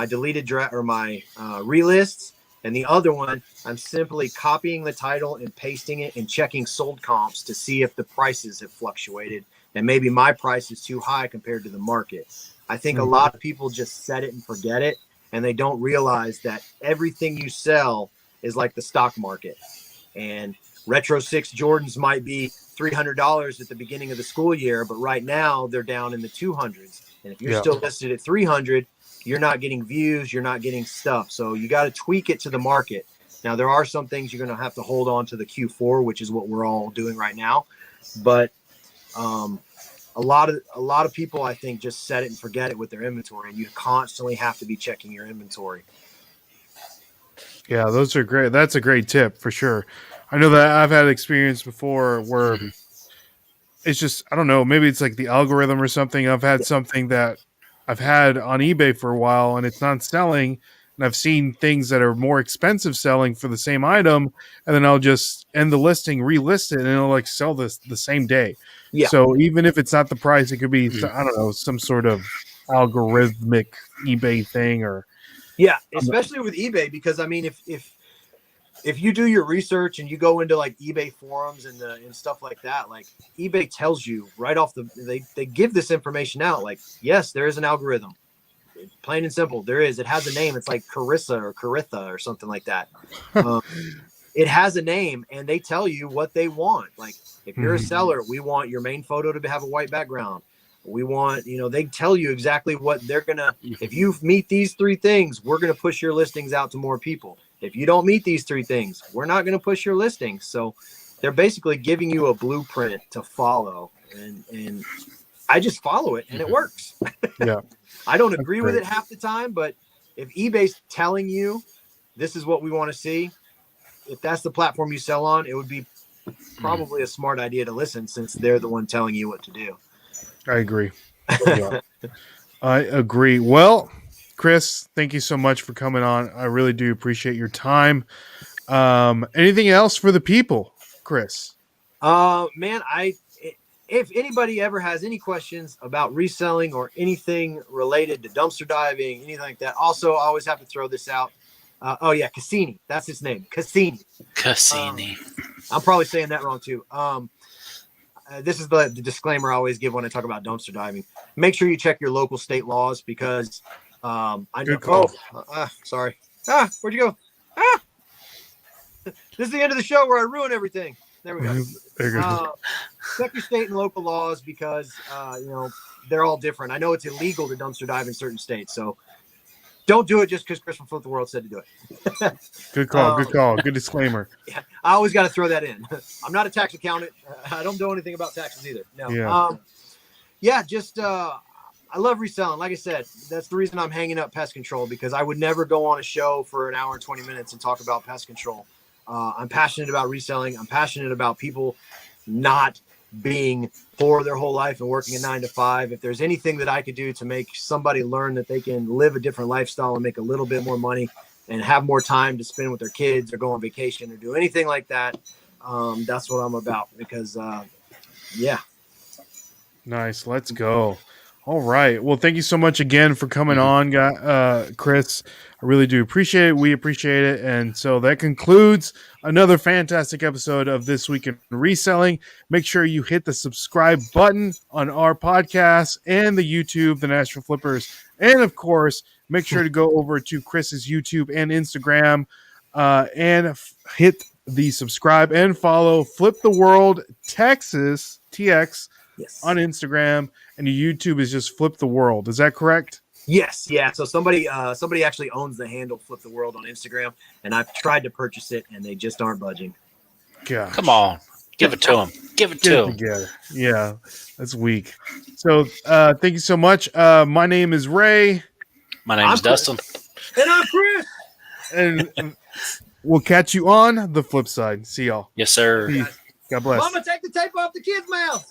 deleted my relists, and the other one I'm simply copying the title and pasting it and checking sold comps to see if the prices have fluctuated and maybe my price is too high compared to the market. I think a lot of people just set it and forget it, and they don't realize that everything you sell is like the stock market. And Retro 6 Jordans might be $300 at the beginning of the school year, but right now they're down in the 200s. And if you're still listed at 300, you're not getting views, you're not getting stuff. So you got to tweak it to the market. Now, there are some things you're going to have to hold on to the Q4, which is what we're all doing right now. But a lot of people, I think, just set it and forget it with their inventory, and you constantly have to be checking your inventory. Yeah, those are great. That's a great tip for sure. I know that I've had experience before where it's just, I don't know, maybe it's like the algorithm or something. I've had something that I've had on eBay for a while and it's not selling. And I've seen things that are more expensive selling for the same item. And then I'll just end the listing, relist it, and it'll like sell this the same day. Yeah. So even if it's not the price, it could be, I don't know, some sort of algorithmic eBay thing or. Yeah, especially with eBay, because I mean, if you do your research and you go into like eBay forums and stuff like that, like eBay tells you right off they give this information out. Like, yes, there is an algorithm. Plain and simple, there is. It has a name. It's like Carissa or Caritha or something like that. It has a name, and they tell you what they want. Like, if you're a seller, we want your main photo to have a white background. We want, they tell you exactly what they're going to, if you meet these 3 things, we're going to push your listings out to more people. If you don't meet these 3 things, we're not going to push your listing. So they're basically giving you a blueprint to follow, and I just follow it and it works. Yeah. I don't agree with it half the time, but if eBay's telling you this is what we want to see, if that's the platform you sell on, it would be probably a smart idea to listen, since they're the one telling you what to do. I agree. Yeah. I agree. Well, Chris, thank you so much for coming on. I really do appreciate your time. Anything else for the people, Chris? Man, if anybody ever has any questions about reselling or anything related to dumpster diving, anything like that, also I always have to throw this out. Cassini. That's his name. Cassini. I'm probably saying that wrong too. This is the disclaimer I always give when I talk about dumpster diving. Make sure you check your local state laws, because I know. Good call. Sorry. Where'd you go? This is the end of the show where I ruin everything. There we go. There you go. Check your state and local laws, because they're all different. I know it's illegal to dumpster dive in certain states, so don't do it just because Chris from Flip the World said to do it. Good call. Good disclaimer. Yeah, I always got to throw that in. I'm not a tax accountant. I don't know anything about taxes either. No. Yeah. I love reselling. Like I said, that's the reason I'm hanging up pest control, because I would never go on a show for an hour and 20 minutes and talk about pest control. I'm passionate about reselling. I'm passionate about people not being poor their whole life and working a 9 to 5. If there's anything that I could do to make somebody learn that they can live a different lifestyle and make a little bit more money and have more time to spend with their kids or go on vacation or do anything like that, that's what I'm about. Because, Nice. Let's go. All right. Well, thank you so much again for coming on, Chris. I really do appreciate it. We appreciate it. And so that concludes another fantastic episode of This Week in Reselling. Make sure you hit the subscribe button on our podcast and the YouTube, the Nashville Flippers. And, of course, make sure to go over to Chris's YouTube and Instagram and hit the subscribe and follow Flip the World Texas, TX, on Instagram. And your YouTube is just Flip the World. Is that correct? Yes. Yeah. So somebody actually owns the handle Flip the World on Instagram, and I've tried to purchase it, and they just aren't budging. Gosh. Come on. Give it to them. Give it to them. Yeah. That's weak. So thank you so much. My name is Ray. My name is Dustin. And I'm Chris. And we'll catch you on the flip side. See y'all. Yes, sir. Peace. God bless. Mama, take the tape off the kid's mouth.